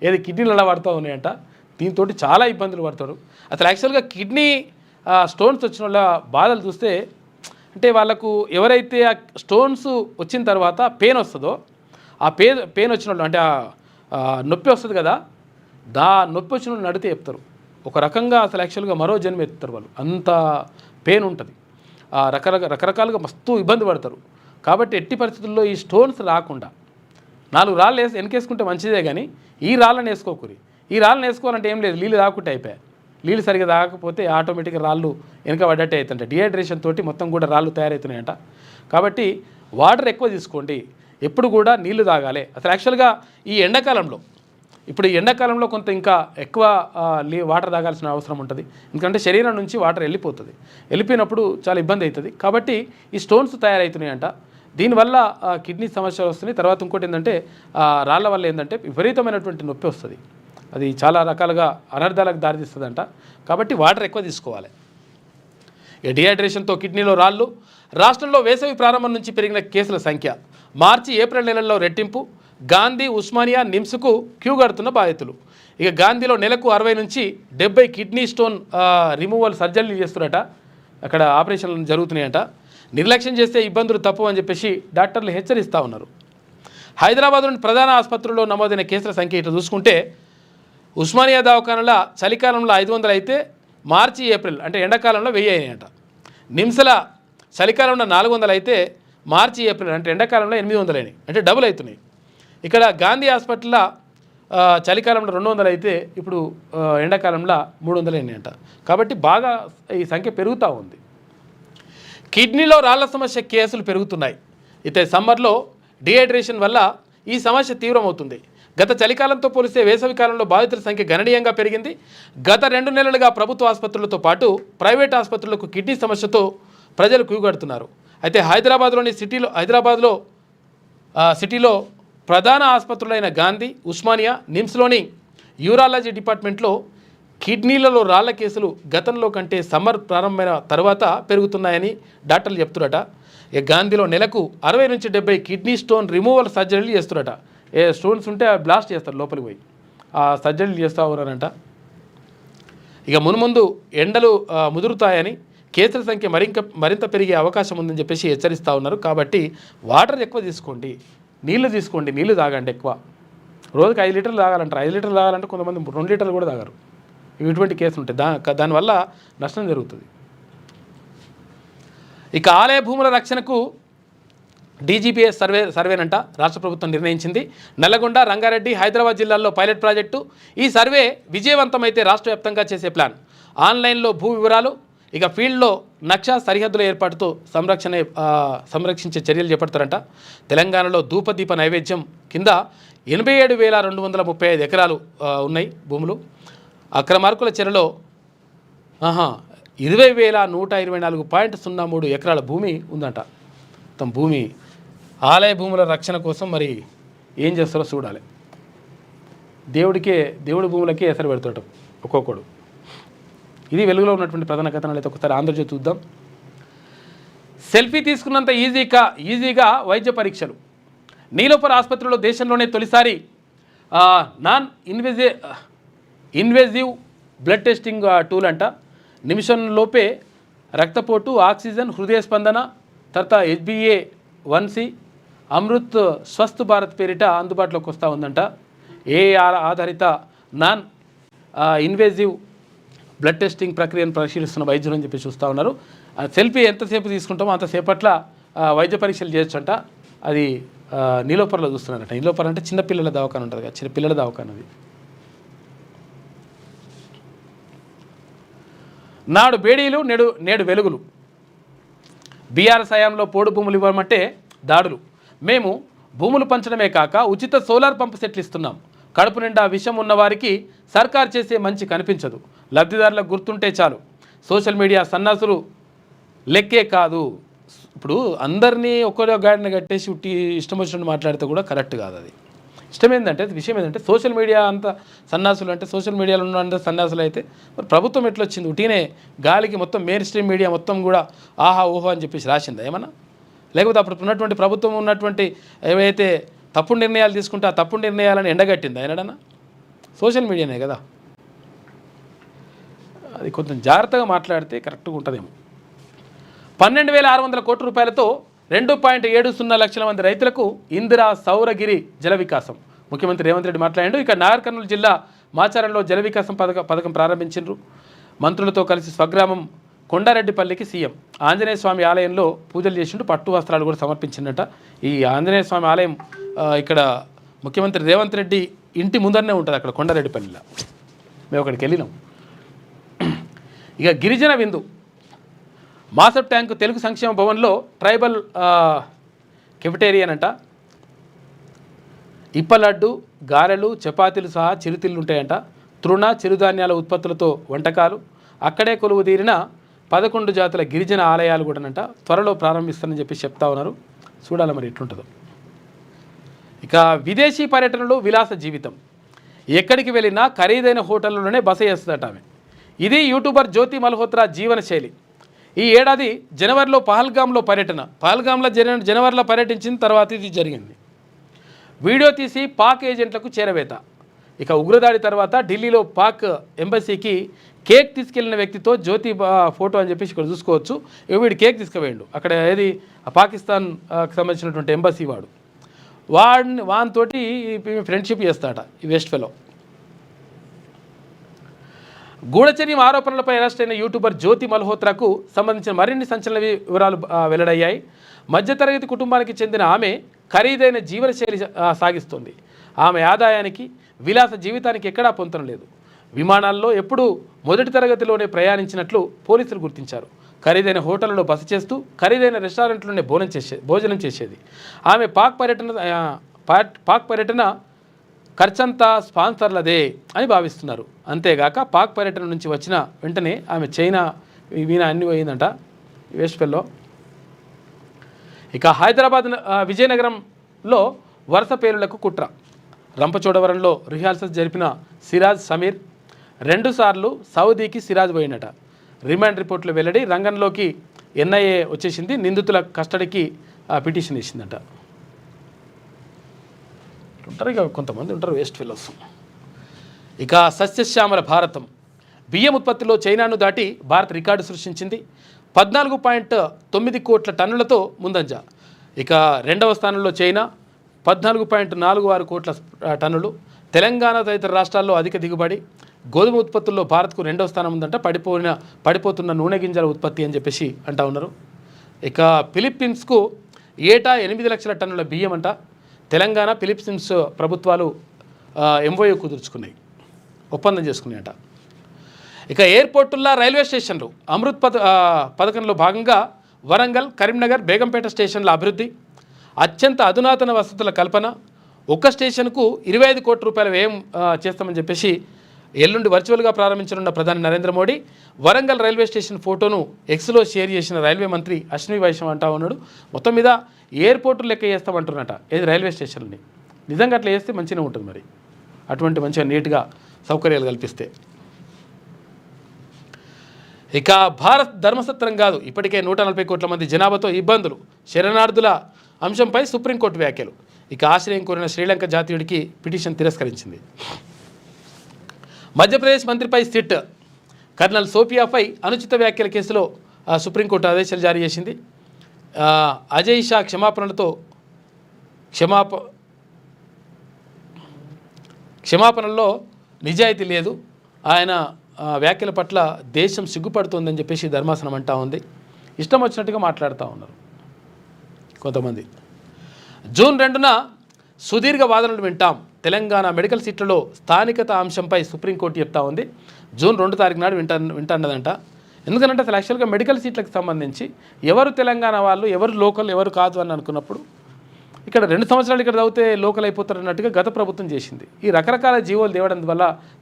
ఏది కిడ్నీలు అలా పడుతూ ఉన్నాయంట. దీంతో చాలా ఇబ్బందులు పడతాడు. అసలు యాక్చువల్గా కిడ్నీ స్టోన్స్ వచ్చిన వాళ్ళ బాధలు చూస్తే, అంటే వాళ్ళకు ఎవరైతే ఆ స్టోన్స్ వచ్చిన తర్వాత పెయిన్ వస్తుందో, ఆ పెయిన్ వచ్చిన వాళ్ళు, అంటే నొప్పి వస్తుంది కదా, నొప్పి వచ్చిన వాళ్ళు నడితే చెప్తారు. ఒక రకంగా అసలు యాక్చువల్గా మరో జన్మ ఎత్తుతారు వాళ్ళు. అంత పెయిన్ ఉంటుంది. రకరకాలుగా మస్తు ఇబ్బంది పడతారు. కాబట్టి ఎట్టి పరిస్థితుల్లో ఈ స్టోన్స్ రాకుండా 4 రాళ్ళు వెనకేసుకుంటే మంచిదే. కానీ ఈ రాళ్ళని వేసుకోకూరి. ఈ రాళ్ళని వేసుకోవాలంటే ఏం లేదు, నీళ్ళు తాకుంటే అయిపోయాయి. నీళ్ళు సరిగ్గా తాగకపోతే ఆటోమేటిక్గా రాళ్ళు వెనక పడ్డట్టే అవుతుంట. డిహైడ్రేషన్ తోటి మొత్తం కూడా రాళ్ళు తయారవుతున్నాయంట. కాబట్టి వాటర్ ఎక్కువ తీసుకోండి. ఎప్పుడు కూడా నీళ్లు తాగాలి. అసలు యాక్చువల్గా ఈ ఎండాకాలంలో, ఇప్పుడు ఈ ఎండాకాలంలో కొంత ఇంకా ఎక్కువ వాటర్ తాగాల్సిన అవసరం ఉంటుంది. ఎందుకంటే శరీరం నుంచి వాటర్ వెళ్ళిపోయినప్పుడు చాలా ఇబ్బంది అవుతుంది. కాబట్టి ఈ స్టోన్స్ తయారవుతున్నాయంట. దీనివల్ల కిడ్నీ సమస్యలు వస్తున్నాయి. తర్వాత ఇంకోటి ఏంటంటే రాళ్ళ వల్ల ఏంటంటే విపరీతమైనటువంటి నొప్పి వస్తుంది. అది చాలా రకాలుగా అనర్థాలకు దారితీస్తుందంట. కాబట్టి వాటర్ ఎక్కువ తీసుకోవాలి. డిహైడ్రేషన్తో కిడ్నీలో రాళ్ళు. రాష్ట్రంలో వేసవి ప్రారంభం నుంచి పెరిగిన కేసుల సంఖ్య మార్చి, ఏప్రిల్ నెలల్లో రెట్టింపు. గాంధీ ఉస్మానియా నిమ్స్కు క్యూ కడుతున్న బాధితులు. ఇక గాంధీలో నెలకు 60 నుంచి 70 కిడ్నీ స్టోన్ రిమూవల్ సర్జరీలు చేస్తున్నట. అక్కడ ఆపరేషన్లు జరుగుతున్నాయంట. నిర్లక్ష్యం చేస్తే ఇబ్బందులు తప్పు అని చెప్పేసి డాక్టర్లు హెచ్చరిస్తూ ఉన్నారు. హైదరాబాద్లోని ప్రధాన ఆసుపత్రుల్లో నమోదైన కేసుల సంఖ్య ఇట్లా చూసుకుంటే ఉస్మానియా దవాఖానాల చలికాలంలో 500 అయితే మార్చి ఏప్రిల్ అంటే ఎండాకాలంలో 1000 అయినాయంట. నిమ్స్ల చలికాలంలో 400 అయితే మార్చి ఏప్రిల్ అంటే ఎండాకాలంలో 800 అయినాయి, అంటే డబుల్ అవుతున్నాయి. ఇక్కడ గాంధీ హాస్పిటల్లో చలికాలంలో 200 అయితే ఇప్పుడు ఎండాకాలంలో 300 అయినాయంట. కాబట్టి బాగా ఈ సంఖ్య పెరుగుతూ ఉంది. కిడ్నీలో రాళ్ల సమస్య కేసులు పెరుగుతున్నాయి. అయితే సమ్మర్లో డిహైడ్రేషన్ వల్ల ఈ సమస్య తీవ్రమవుతుంది. గత చలికాలంతో పోలిస్తే వేసవికాలంలో బాధితుల సంఖ్య గణనీయంగా పెరిగింది. గత 2 నెలలుగా ప్రభుత్వ ఆసుపత్రులతో పాటు ప్రైవేట్ ఆసుపత్రులకు కిడ్నీ సమస్యతో ప్రజలు క్యూగడుతున్నారు. అయితే హైదరాబాద్లో సిటీలో ప్రధాన ఆసుపత్రులైన గాంధీ, ఉస్మానియా, నిమ్స్లోని యూరాలజీ డిపార్ట్మెంట్లో కిడ్నీలలో రాళ్ల కేసులు గతంలో కంటే సమ్మర్ ప్రారంభమైన తర్వాత పెరుగుతున్నాయని డాక్టర్లు చెప్తున్నట. ఇక గాంధీలో నెలకు 60 నుంచి 70 కిడ్నీ స్టోన్ రిమూవల్ సర్జరీలు చేస్తున్నట. ఏ స్టోన్స్ ఉంటే బ్లాస్ట్ చేస్తారు లోపలికి పోయి, ఆ సర్జరీలు చేస్తూ ఉన్నారంట. ఇక మున్ముందు ఎండలు ముదురుతాయని, కేసుల సంఖ్య మరింత పెరిగే అవకాశం ఉందని చెప్పేసి హెచ్చరిస్తూ ఉన్నారు. కాబట్టి వాటర్ ఎక్కువ తీసుకోండి, నీళ్లు తాగండి ఎక్కువ. రోజుకి 5 లీటర్లు తాగాలంటారు. 5 లీటర్లు తాగాలంటే కొంతమంది 2 లీటర్లు కూడా తాగరు. ఇటువంటి కేసులు ఉంటాయి. దానివల్ల నష్టం జరుగుతుంది. ఇక ఆలయ భూముల రక్షణకు డీజీపీఎస్ సర్వేనంట రాష్ట్ర ప్రభుత్వం నిర్ణయించింది. నల్లగొండ, రంగారెడ్డి, హైదరాబాద్ జిల్లాల్లో పైలట్ ప్రాజెక్టు. ఈ సర్వే విజయవంతమైతే రాష్ట్ర వ్యాప్తంగా చేసే ప్లాన్. ఆన్లైన్లో భూ వివరాలు, ఇక ఫీల్డ్లో నక్ష, సరిహద్దుల ఏర్పాటుతో సంరక్షించే చర్యలు చేపడతారంట. తెలంగాణలో ధూపదీప నైవేద్యం కింద 87,235 ఎకరాలు ఉన్నాయి భూములు. అక్రమార్కుల చెరలో 20,124.03 ఎకరాల భూమి ఉందంట. మొత్తం భూమి ఆలయ భూముల రక్షణ కోసం మరి ఏం చేస్తారో చూడాలి. దేవుడి భూములకే ఎసరు పెడతాడు ఒక్కొక్కడు. ఇది వెలుగులో ఉన్నటువంటి ప్రధాన కథనాలు. అయితే ఒకసారి ఆంధ్రజ్యోతి చూద్దాం. సెల్ఫీ తీసుకున్నంత ఈజీగా వైద్య పరీక్షలు. నీలోఫర్ ఆసుపత్రిలో దేశంలోనే తొలిసారి non invasive blood testing tool అంట. నిమిషంలోపే రక్తపోటు, ఆక్సిజన్, హృదయ స్పందన, తర్వాత HbA1c, అమృత్ స్వస్థ్ భారత్ పేరిట అందుబాటులోకి వస్తూ ఉందంట. ఆధారిత నాన్ ఇన్వేజివ్ బ్లడ్ టెస్టింగ్ ప్రక్రియను పరిశీలిస్తున్న వైద్యులు అని చెప్పి చూస్తూ ఉన్నారు. సెల్ఫీ ఎంతసేపు తీసుకుంటామో అంతసేపట్ల వైద్య పరీక్షలు చేయొచ్చంట. అది నీలోఫర్లో చూస్తున్నారట. నీలోఫర్ అంటే చిన్నపిల్లల దవాఖాన ఉంటుంది కదా, చిన్నపిల్లల దవాఖాన. అది నాడు బేడీలు, నేడు వెలుగులు. బీఆర్ఎస్ హయాంలో పోడు భూములు ఇవ్వమంటే దాడులు. మేము భూములు పంచడమే కాక ఉచిత సోలార్ పంప్ సెట్లు ఇస్తున్నాం. కడుపు నిండా విషం ఉన్నవారికి సర్కార్ చేసే మంచి కనిపించదు. లబ్ధిదారులకు గుర్తుంటే చాలు. సోషల్ మీడియా సన్నాసులు లెక్కే కాదు. ఇప్పుడు అందరినీ ఒక్కరో గాడిని కట్టేసి ఉట్టి ఇష్టం వచ్చినట్టు మాట్లాడితే కూడా కరెక్ట్ కాదు. అది విషయం ఏంటంటే సోషల్ మీడియా అంత సన్నాసులు అంటే, సోషల్ మీడియాలో ఉన్న సన్నాసులు అయితే మరి ప్రభుత్వం ఎట్లా వచ్చింది? ఉట్టినే గాలికి మొత్తం మెయిన్ స్ట్రీమ్ మీడియా మొత్తం కూడా ఆహా ఓహో అని చెప్పేసి రాసిందా ఏమన్నా? లేకపోతే అప్పుడు ఉన్నటువంటి ప్రభుత్వం ఉన్నటువంటి ఏవైతే తప్పుడు నిర్ణయాలు తీసుకుంటే ఆ తప్పుడు నిర్ణయాలను ఎండగట్టిందా ఏనాడన్నా? సోషల్ మీడియానే కదా. అది కొంచెం జాగ్రత్తగా మాట్లాడితే కరెక్ట్గా ఉంటుందేమో. 12,600 కోట్ల రూపాయలతో 2.70 లక్షల మంది రైతులకు ఇందిరా సౌరగిరి జల వికాసం. ముఖ్యమంత్రి రేవంత్ రెడ్డి మాట్లాడాడు. ఇక నాగర్ కర్నూలు జిల్లా మాచారంలో జల వికాసం పథకం ప్రారంభించారు. మంత్రులతో కలిసి స్వగ్రామం కొండారెడ్డిపల్లికి సీఎం. ఆంజనేయ స్వామి ఆలయంలో పూజలు చేసిండు, పట్టు వస్త్రాలు కూడా సమర్పించిందట. ఈ ఆంజనేయ స్వామి ఆలయం ఇక్కడ ముఖ్యమంత్రి రేవంత్ రెడ్డి ఇంటి ముందరనే ఉంటుంది, అక్కడ కొండారెడ్డిపల్లిలో. మేము అక్కడికి వెళ్ళినాం. ఇక గిరిజన విందు. మాసప్ ట్యాంకు తెలుగు సంక్షేమ భవన్లో ట్రైబల్ కెఫెటేరియన్ అంట. ఇప్పలడ్డు, గారెలు, చపాతీలు సహా చిరుతిళ్ళు ఉంటాయంట. తృణ చిరుధాన్యాల ఉత్పత్తులతో వంటకాలు. అక్కడే కొలువు తీరిన 11 జాతుల గిరిజన ఆలయాలు కూడానంట త్వరలో ప్రారంభిస్తారని చెప్పి చెప్తా ఉన్నారు. చూడాలి మరి ఎట్లుంటుందో. ఇక విదేశీ పర్యటనలు, విలాస జీవితం. ఎక్కడికి వెళ్ళినా ఖరీదైన హోటల్లోనే బస చేస్తుందట ఆమె. ఇది యూట్యూబర్ జ్యోతి మల్హోత్రా జీవన శైలి. ఈ ఏడాది జనవరిలో పహల్గామ్లో పర్యటనలో జనవరిలో పర్యటించిన తర్వాత ఇది జరిగింది. వీడియో తీసి పాక్ ఏజెంట్లకు చేరవేత. ఇక ఉగ్రదాడి తర్వాత ఢిల్లీలో పాక్ ఎంబసీకి కేక్ తీసుకెళ్లిన వ్యక్తితో జ్యోతి ఫోటో అని చెప్పేసి ఇక్కడ చూసుకోవచ్చు. ఇక వీడు కేక్ తీసుకుపోయిండు. అక్కడ ఏది పాకిస్తాన్కి సంబంధించినటువంటి ఎంబసీ వానితోటి ఫ్రెండ్షిప్ చేస్తాడట ఈ వెస్ట్ ఫెలో. గూఢచర్యం ఆరోపణలపై అరెస్ట్ అయిన యూట్యూబర్ జ్యోతి మల్హోత్రాకు సంబంధించిన మరిన్ని సంచలన వివరాలు వెల్లడయ్యాయి. మధ్యతరగతి కుటుంబానికి చెందిన ఆమె ఖరీదైన జీవనశైలి సాగిస్తుంది. ఆమె ఆదాయానికి విలాస జీవితానికి ఎక్కడా పొంతన లేదు. విమానాల్లో ఎప్పుడూ మొదటి తరగతిలోనే ప్రయాణించినట్లు పోలీసులు గుర్తించారు. ఖరీదైన హోటళ్లలో బస చేస్తూ ఖరీదైన రెస్టారెంట్లోనే భోజనం చేసేది. ఆమె పాక్ పర్యటన ఖర్చంతా స్పాన్సర్లదే అని భావిస్తున్నారు. అంతేగాక పాక్ పర్యటన నుంచి వచ్చిన వెంటనే ఆమె చైనా వీణ అన్ని పోయిందంట వెస్ట్ ఫెల్లో. ఇక హైదరాబాద్ విజయనగరంలో వరుస పేలులకు కుట్ర. రంపచోడవరంలో రిహార్సల్స్ జరిపిన సిరాజ్ సమీర్ 2 సార్లు సౌదీకి సిరాజ్ పోయినట. రిమాండ్ రిపోర్ట్లు వెల్లడి. రంగంలోకి ఎన్ఐఏ వచ్చేసింది. నిందితుల కస్టడీకి పిటిషన్ ఇచ్చిందట. ఉంటారు ఇక కొంతమంది ఉంటారు వేస్ట్ ఫెలోస్. ఇక సస్యశ్యామల భారతం. బియ్యం ఉత్పత్తిలో చైనాను దాటి భారత్ రికార్డు సృష్టించింది. 14.9 కోట్ల టన్నులతో ముందంజ. ఇక 2వ స్థానంలో చైనా 14.46 కోట్ల టన్నులు. తెలంగాణ తదితర రాష్ట్రాల్లో అధిక దిగుబడి. గోధుమ ఉత్పత్తుల్లో భారత్కు 2వ స్థానం ఉందంట. పడిపోతున్న నూనె గింజల ఉత్పత్తి అని చెప్పేసి అంటా ఉన్నారు. ఇక ఫిలిప్పీన్స్కు ఏటా 8 లక్షల టన్నుల బియ్యం అంట. తెలంగాణ ఫిలిప్పీన్స్ ప్రభుత్వాలు ఎంఓయూ కుదుర్చుకున్నాయి, ఒప్పందం చేసుకున్నాయట. ఇక ఎయిర్పోర్టుల్లో రైల్వే స్టేషన్లు అమృత్ పథకంలో భాగంగా వరంగల్, కరీంనగర్, బేగంపేట స్టేషన్ల అభివృద్ధి, అత్యంత అధునాతన వసతుల కల్పన. ఒక్క స్టేషన్కు 25 కోట్ల రూపాయల వ్యయం చేస్తామని చెప్పేసి ఎల్లుండి వర్చువల్గా ప్రారంభించనున్న ప్రధాని నరేంద్ర మోడీ. వరంగల్ రైల్వే స్టేషన్ ఫోటోను ఎక్స్లో షేర్ చేసిన రైల్వే మంత్రి అశ్విని వైష్ణవ్ అంటా ఉన్నాడు. మొత్తం మీద ఎయిర్పోర్టులు లెక్క చేస్తామంటున్నట ఏది రైల్వే స్టేషన్ని. నిజంగా అట్లా చేస్తే మంచిగా ఉంటుంది మరి, అటువంటి మంచిగా నీట్గా సౌకర్యాలు కల్పిస్తే. ఇక భారత్ ధర్మసత్రం కాదు, ఇప్పటికే 140 కోట్ల మంది జనాభాతో ఇబ్బందులు. శరణార్థుల అంశంపై సుప్రీంకోర్టు వ్యాఖ్యలు. ఇక ఆశ్రయం కోరిన శ్రీలంక జాతీయుడికి పిటిషన్ తిరస్కరించింది. మధ్యప్రదేశ్ మంత్రిపై సిట్. కర్నల్ సోఫియాపై అనుచిత వ్యాఖ్యల కేసులో సుప్రీంకోర్టు ఆదేశాలు జారీ చేసింది. అజయ్ షా క్షమాపణల్లో నిజాయితీ లేదు. ఆయన వ్యాఖ్యల పట్ల దేశం సిగ్గుపడుతుందని చెప్పేసి ధర్మాసనం అంటా ఉంది. ఇష్టం వచ్చినట్టుగా మాట్లాడుతూ ఉన్నారు కొంతమంది. జూన్ 2న సుదీర్ఘ వాదనలు వింటాం. తెలంగాణ మెడికల్ సీట్లలో స్థానికత అంశంపై సుప్రీంకోర్టు చెప్తా ఉంది. జూన్ 2 తారీఖు నాడు వింటున్నదంట. ఎందుకంటే అసలు యాక్చువల్గా మెడికల్ సీట్లకు సంబంధించి ఎవరు తెలంగాణ వాళ్ళు, ఎవరు లోకల్, ఎవరు కాదు అని అనుకున్నప్పుడు ఇక్కడ 2 సంవత్సరాలు ఇక్కడ చదివితే లోకల్ అయిపోతారు అన్నట్టుగా గత ప్రభుత్వం చేసింది. ఈ రకరకాల జీవోలు తేవడం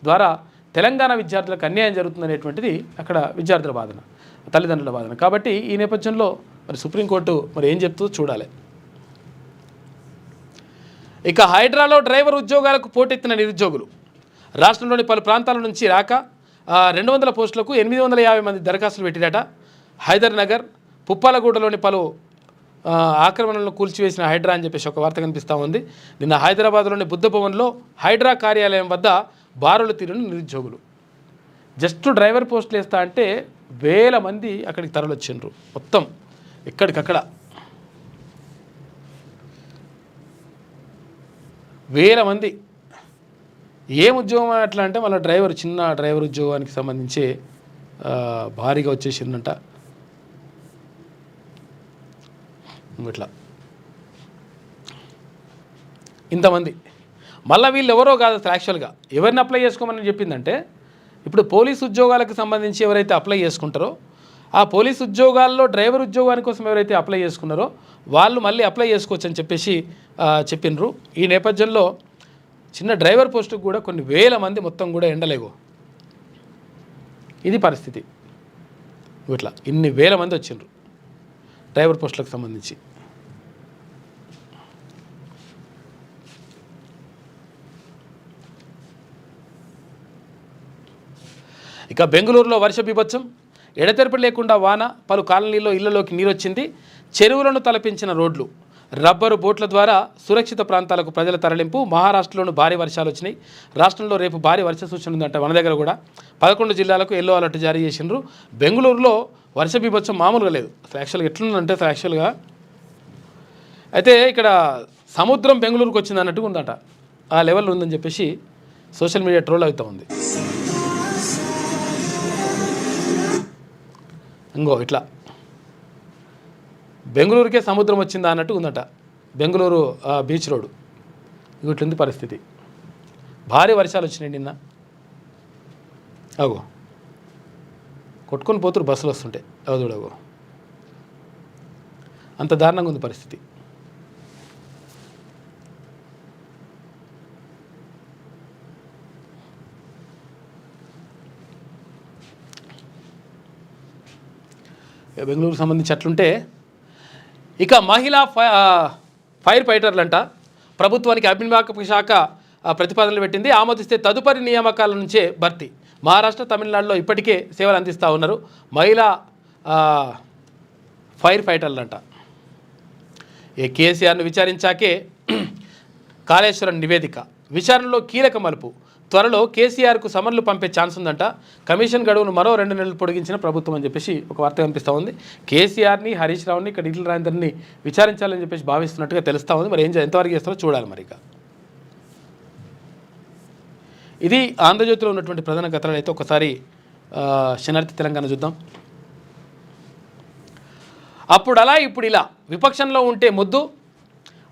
ద్వారా తెలంగాణ విద్యార్థులకు అన్యాయం జరుగుతుందనేటువంటిది అక్కడ విద్యార్థుల వాదన, తల్లిదండ్రుల వాదన. కాబట్టి ఈ నేపథ్యంలో మరి సుప్రీంకోర్టు మరి ఏం చెప్తుందో చూడాలి. ఇక హైడ్రాలో డ్రైవర్ ఉద్యోగాలకు పోటెత్తిన నిరుద్యోగులు. రాష్ట్రంలోని పలు ప్రాంతాల నుంచి రాక 200 పోస్టులకు 850 మంది దరఖాస్తులు పెట్టిరట. హైదర్ నగర్, పుప్పాలగూడలోని పలు ఆక్రమణలను కూల్చివేసిన హైడ్రా అని చెప్పేసి ఒక వార్త కనిపిస్తూ ఉంది. నిన్న హైదరాబాద్లోని బుద్ధ భవన్లో హైడ్రా కార్యాలయం వద్ద బారులు తీరిన నిరుద్యోగులు. జస్ట్ డ్రైవర్ పోస్టులు వేస్తా అంటే 1000 మంది అక్కడికి తరలొచ్చిండ్రు. మొత్తం ఎక్కడికక్కడ 1000 మంది. ఏం ఉద్యోగం అట్లా అంటే వాళ్ళ చిన్న డ్రైవర్ ఉద్యోగానికి సంబంధించి భారీగా వచ్చేసిందంట. ఇట్లా ఇంతమంది. మళ్ళీ వీళ్ళు ఎవరో కాదు అసలు యాక్చువల్గా ఎవరిని అప్లై చేసుకోమని చెప్పిందంటే, ఇప్పుడు పోలీసు ఉద్యోగాలకు సంబంధించి ఎవరైతే అప్లై చేసుకుంటారో ఆ పోలీసు ఉద్యోగాల్లో డ్రైవర్ ఉద్యోగాని కోసం ఎవరైతే అప్లై చేసుకున్నారో వాళ్ళు మళ్ళీ అప్లై చేసుకోవచ్చు అని చెప్పేసి చెప్పినరు. ఈ నేపథ్యంలో చిన్న డ్రైవర్ పోస్టుకు కూడా కొన్ని 1000 మంది మొత్తం కూడా ఎండలేగో. ఇది పరిస్థితి. ఇట్లా ఇన్ని 1000 మంది వచ్చిండ్రు డ్రైవర్ పోస్టులకు సంబంధించి. ఇక బెంగళూరులో వర్ష బీభత్సం. ఎడతెరపి లేకుండా వాన. పలు కాలనీల్లో ఇళ్లలోకి నీరొచ్చింది. చెరువులను తలపించిన రోడ్లు. రబ్బరు బోట్ల ద్వారా సురక్షిత ప్రాంతాలకు ప్రజల తరలింపు. మహారాష్ట్రలోనూ భారీ వర్షాలు వచ్చినాయి. రాష్ట్రంలో రేపు భారీ వర్ష సూచన ఉందంట. మన దగ్గర కూడా 11 జిల్లాలకు ఎల్లో అలర్ట్ జారీ చేసిండ్రు. బెంగళూరులో వర్ష బీభత్సం మామూలుగా లేదు. యాక్చువల్గా ఎట్లుందంటే యాక్చువల్గా అయితే ఇక్కడ సముద్రం బెంగళూరుకు వచ్చింది అన్నట్టుగా ఉందట. ఆ లెవెల్ ఉందని చెప్పేసి సోషల్ మీడియా ట్రోల్ అవుతూ ఉంది. ఇంకో ఇట్లా బెంగళూరుకే సముద్రం వచ్చిందా అన్నట్టు ఉందట. బెంగళూరు బీచ్ రోడ్ ఇట్లుంది పరిస్థితి. భారీ వర్షాలు వచ్చినాయి నిన్న. అగో కొట్టుకొని పోతురు బస్సులు వస్తుంటే. అగో అంత దారుణంగా ఉంది పరిస్థితి. బెంగళూరుకు సంబంధించి అట్లుంటే ఇక మహిళా ఫైర్ ఫైటర్లంట ప్రభుత్వానికి అగ్నిమాపక శాఖ ప్రతిపాదనలు పెట్టింది. ఆమోదిస్తే తదుపరి నియామకాల నుంచే భర్తీ. మహారాష్ట్ర, తమిళనాడులో ఇప్పటికే సేవలు అందిస్తూ ఉన్నారు మహిళా ఫైర్ ఫైటర్లంట. కేసీఆర్ను విచారించాకే కాళేశ్వరం నివేదిక విచారణలో కీలక మలుపు. త్వరలో కేసీఆర్కు సమన్లు పంపే ఛాన్స్ ఉందంట. కమిషన్ గడువును మరో 2 నెలలు పొడిగించిన ప్రభుత్వం అని చెప్పేసి ఒక వార్త కనిపిస్తూ ఉంది. కేసీఆర్ని, హరీష్ రావుని, ఇక్కడ ఈటెల రాజేందర్ని విచారించాలని చెప్పేసి భావిస్తున్నట్టుగా తెలుస్తూ ఉంది. మరి ఎంతవరకు చేస్తారో చూడాలి. మరి ఇది ఆంధ్రజ్యోతిలో ఉన్నటువంటి ప్రధాన కథనాలు. అయితే ఒకసారి శనార్థి తెలంగాణ చూద్దాం. అప్పుడు అలా ఇప్పుడు ఇలా, విపక్షంలో ఉంటే ముద్దు,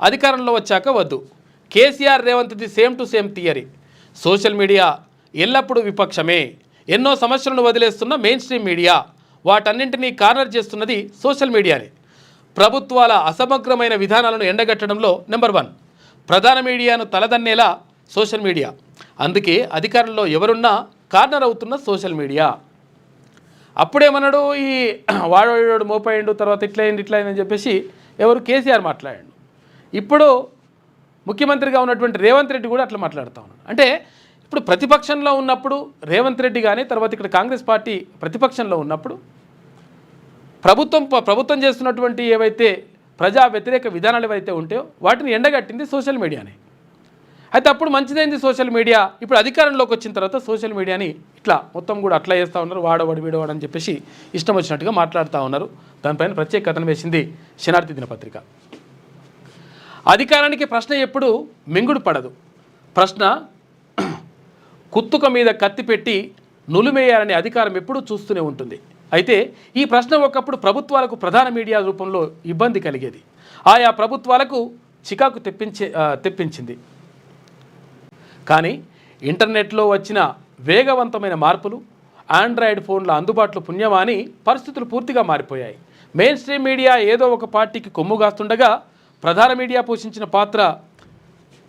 అధికారంలో వచ్చాక వద్దు. కేసీఆర్ రేవంత్ది same to same theory. Social media ఎల్లప్పుడూ విపక్షమే. ఎన్నో సమస్యలను వదిలేస్తున్న మెయిన్ స్ట్రీమ్ మీడియా, వాటన్నింటినీ కార్నర్ చేస్తున్నది సోషల్ మీడియానే. ప్రభుత్వాల అసమగ్రమైన విధానాలను ఎండగట్టడంలో నెంబర్ 1. ప్రధాన మీడియాను తలదన్నేలా సోషల్ మీడియా. అందుకే అధికారంలో ఎవరున్నా కార్నర్ అవుతున్న సోషల్ మీడియా. అప్పుడేమన్నాడు, ఈ వాడోడు మోపాయిండు, తర్వాత ఇట్లా అయిందని చెప్పేసి ఎవరు కేసీఆర్ మాట్లాడాడు. ఇప్పుడు ముఖ్యమంత్రిగా ఉన్నటువంటి రేవంత్ రెడ్డి కూడా అట్లా మాట్లాడుతూ ఉన్నాడు. అంటే ఇప్పుడు ప్రతిపక్షంలో ఉన్నప్పుడు రేవంత్ రెడ్డి కానీ, తర్వాత ఇక్కడ కాంగ్రెస్ పార్టీ ప్రతిపక్షంలో ఉన్నప్పుడు ప్రభుత్వం చేస్తున్నటువంటి ఏవైతే ప్రజా వ్యతిరేక విధానాలు ఏవైతే ఉంటాయో వాటిని ఎండగట్టింది సోషల్ మీడియానే. అయితే అప్పుడు మంచిదైంది సోషల్ మీడియా. ఇప్పుడు అధికారంలోకి వచ్చిన తర్వాత సోషల్ మీడియాని ఇట్లా మొత్తం కూడా అట్లా చేస్తూ ఉన్నారు. వాడవాడు వీడవాడు అని చెప్పేసి ఇష్టం వచ్చినట్టుగా మాట్లాడుతూ ఉన్నారు. దానిపైన ప్రత్యేక కథనం వేసింది శనార్థి దినపత్రిక. అధికారానికి ప్రశ్న ఎప్పుడు మింగుడు పడదు. ప్రశ్న కుత్తుక మీద కత్తి పెట్టి నులిమేయాలనే అధికారం ఎప్పుడూ చూస్తూనే ఉంటుంది. అయితే ఈ ప్రశ్న ఒకప్పుడు ప్రభుత్వాలకు ప్రధాన మీడియా రూపంలో ఇబ్బంది కలిగేది. ఆయా ప్రభుత్వాలకు చికాకు తెప్పించింది. కానీ ఇంటర్నెట్లో వచ్చిన వేగవంతమైన మార్పులు, ఆండ్రాయిడ్ ఫోన్ల అందుబాటులో పుణ్యమాని పరిస్థితులు పూర్తిగా మారిపోయాయి. మెయిన్ స్ట్రీమ్ మీడియా ఏదో ఒక పార్టీకి కొమ్ముగాస్తుండగా ప్రధాన మీడియా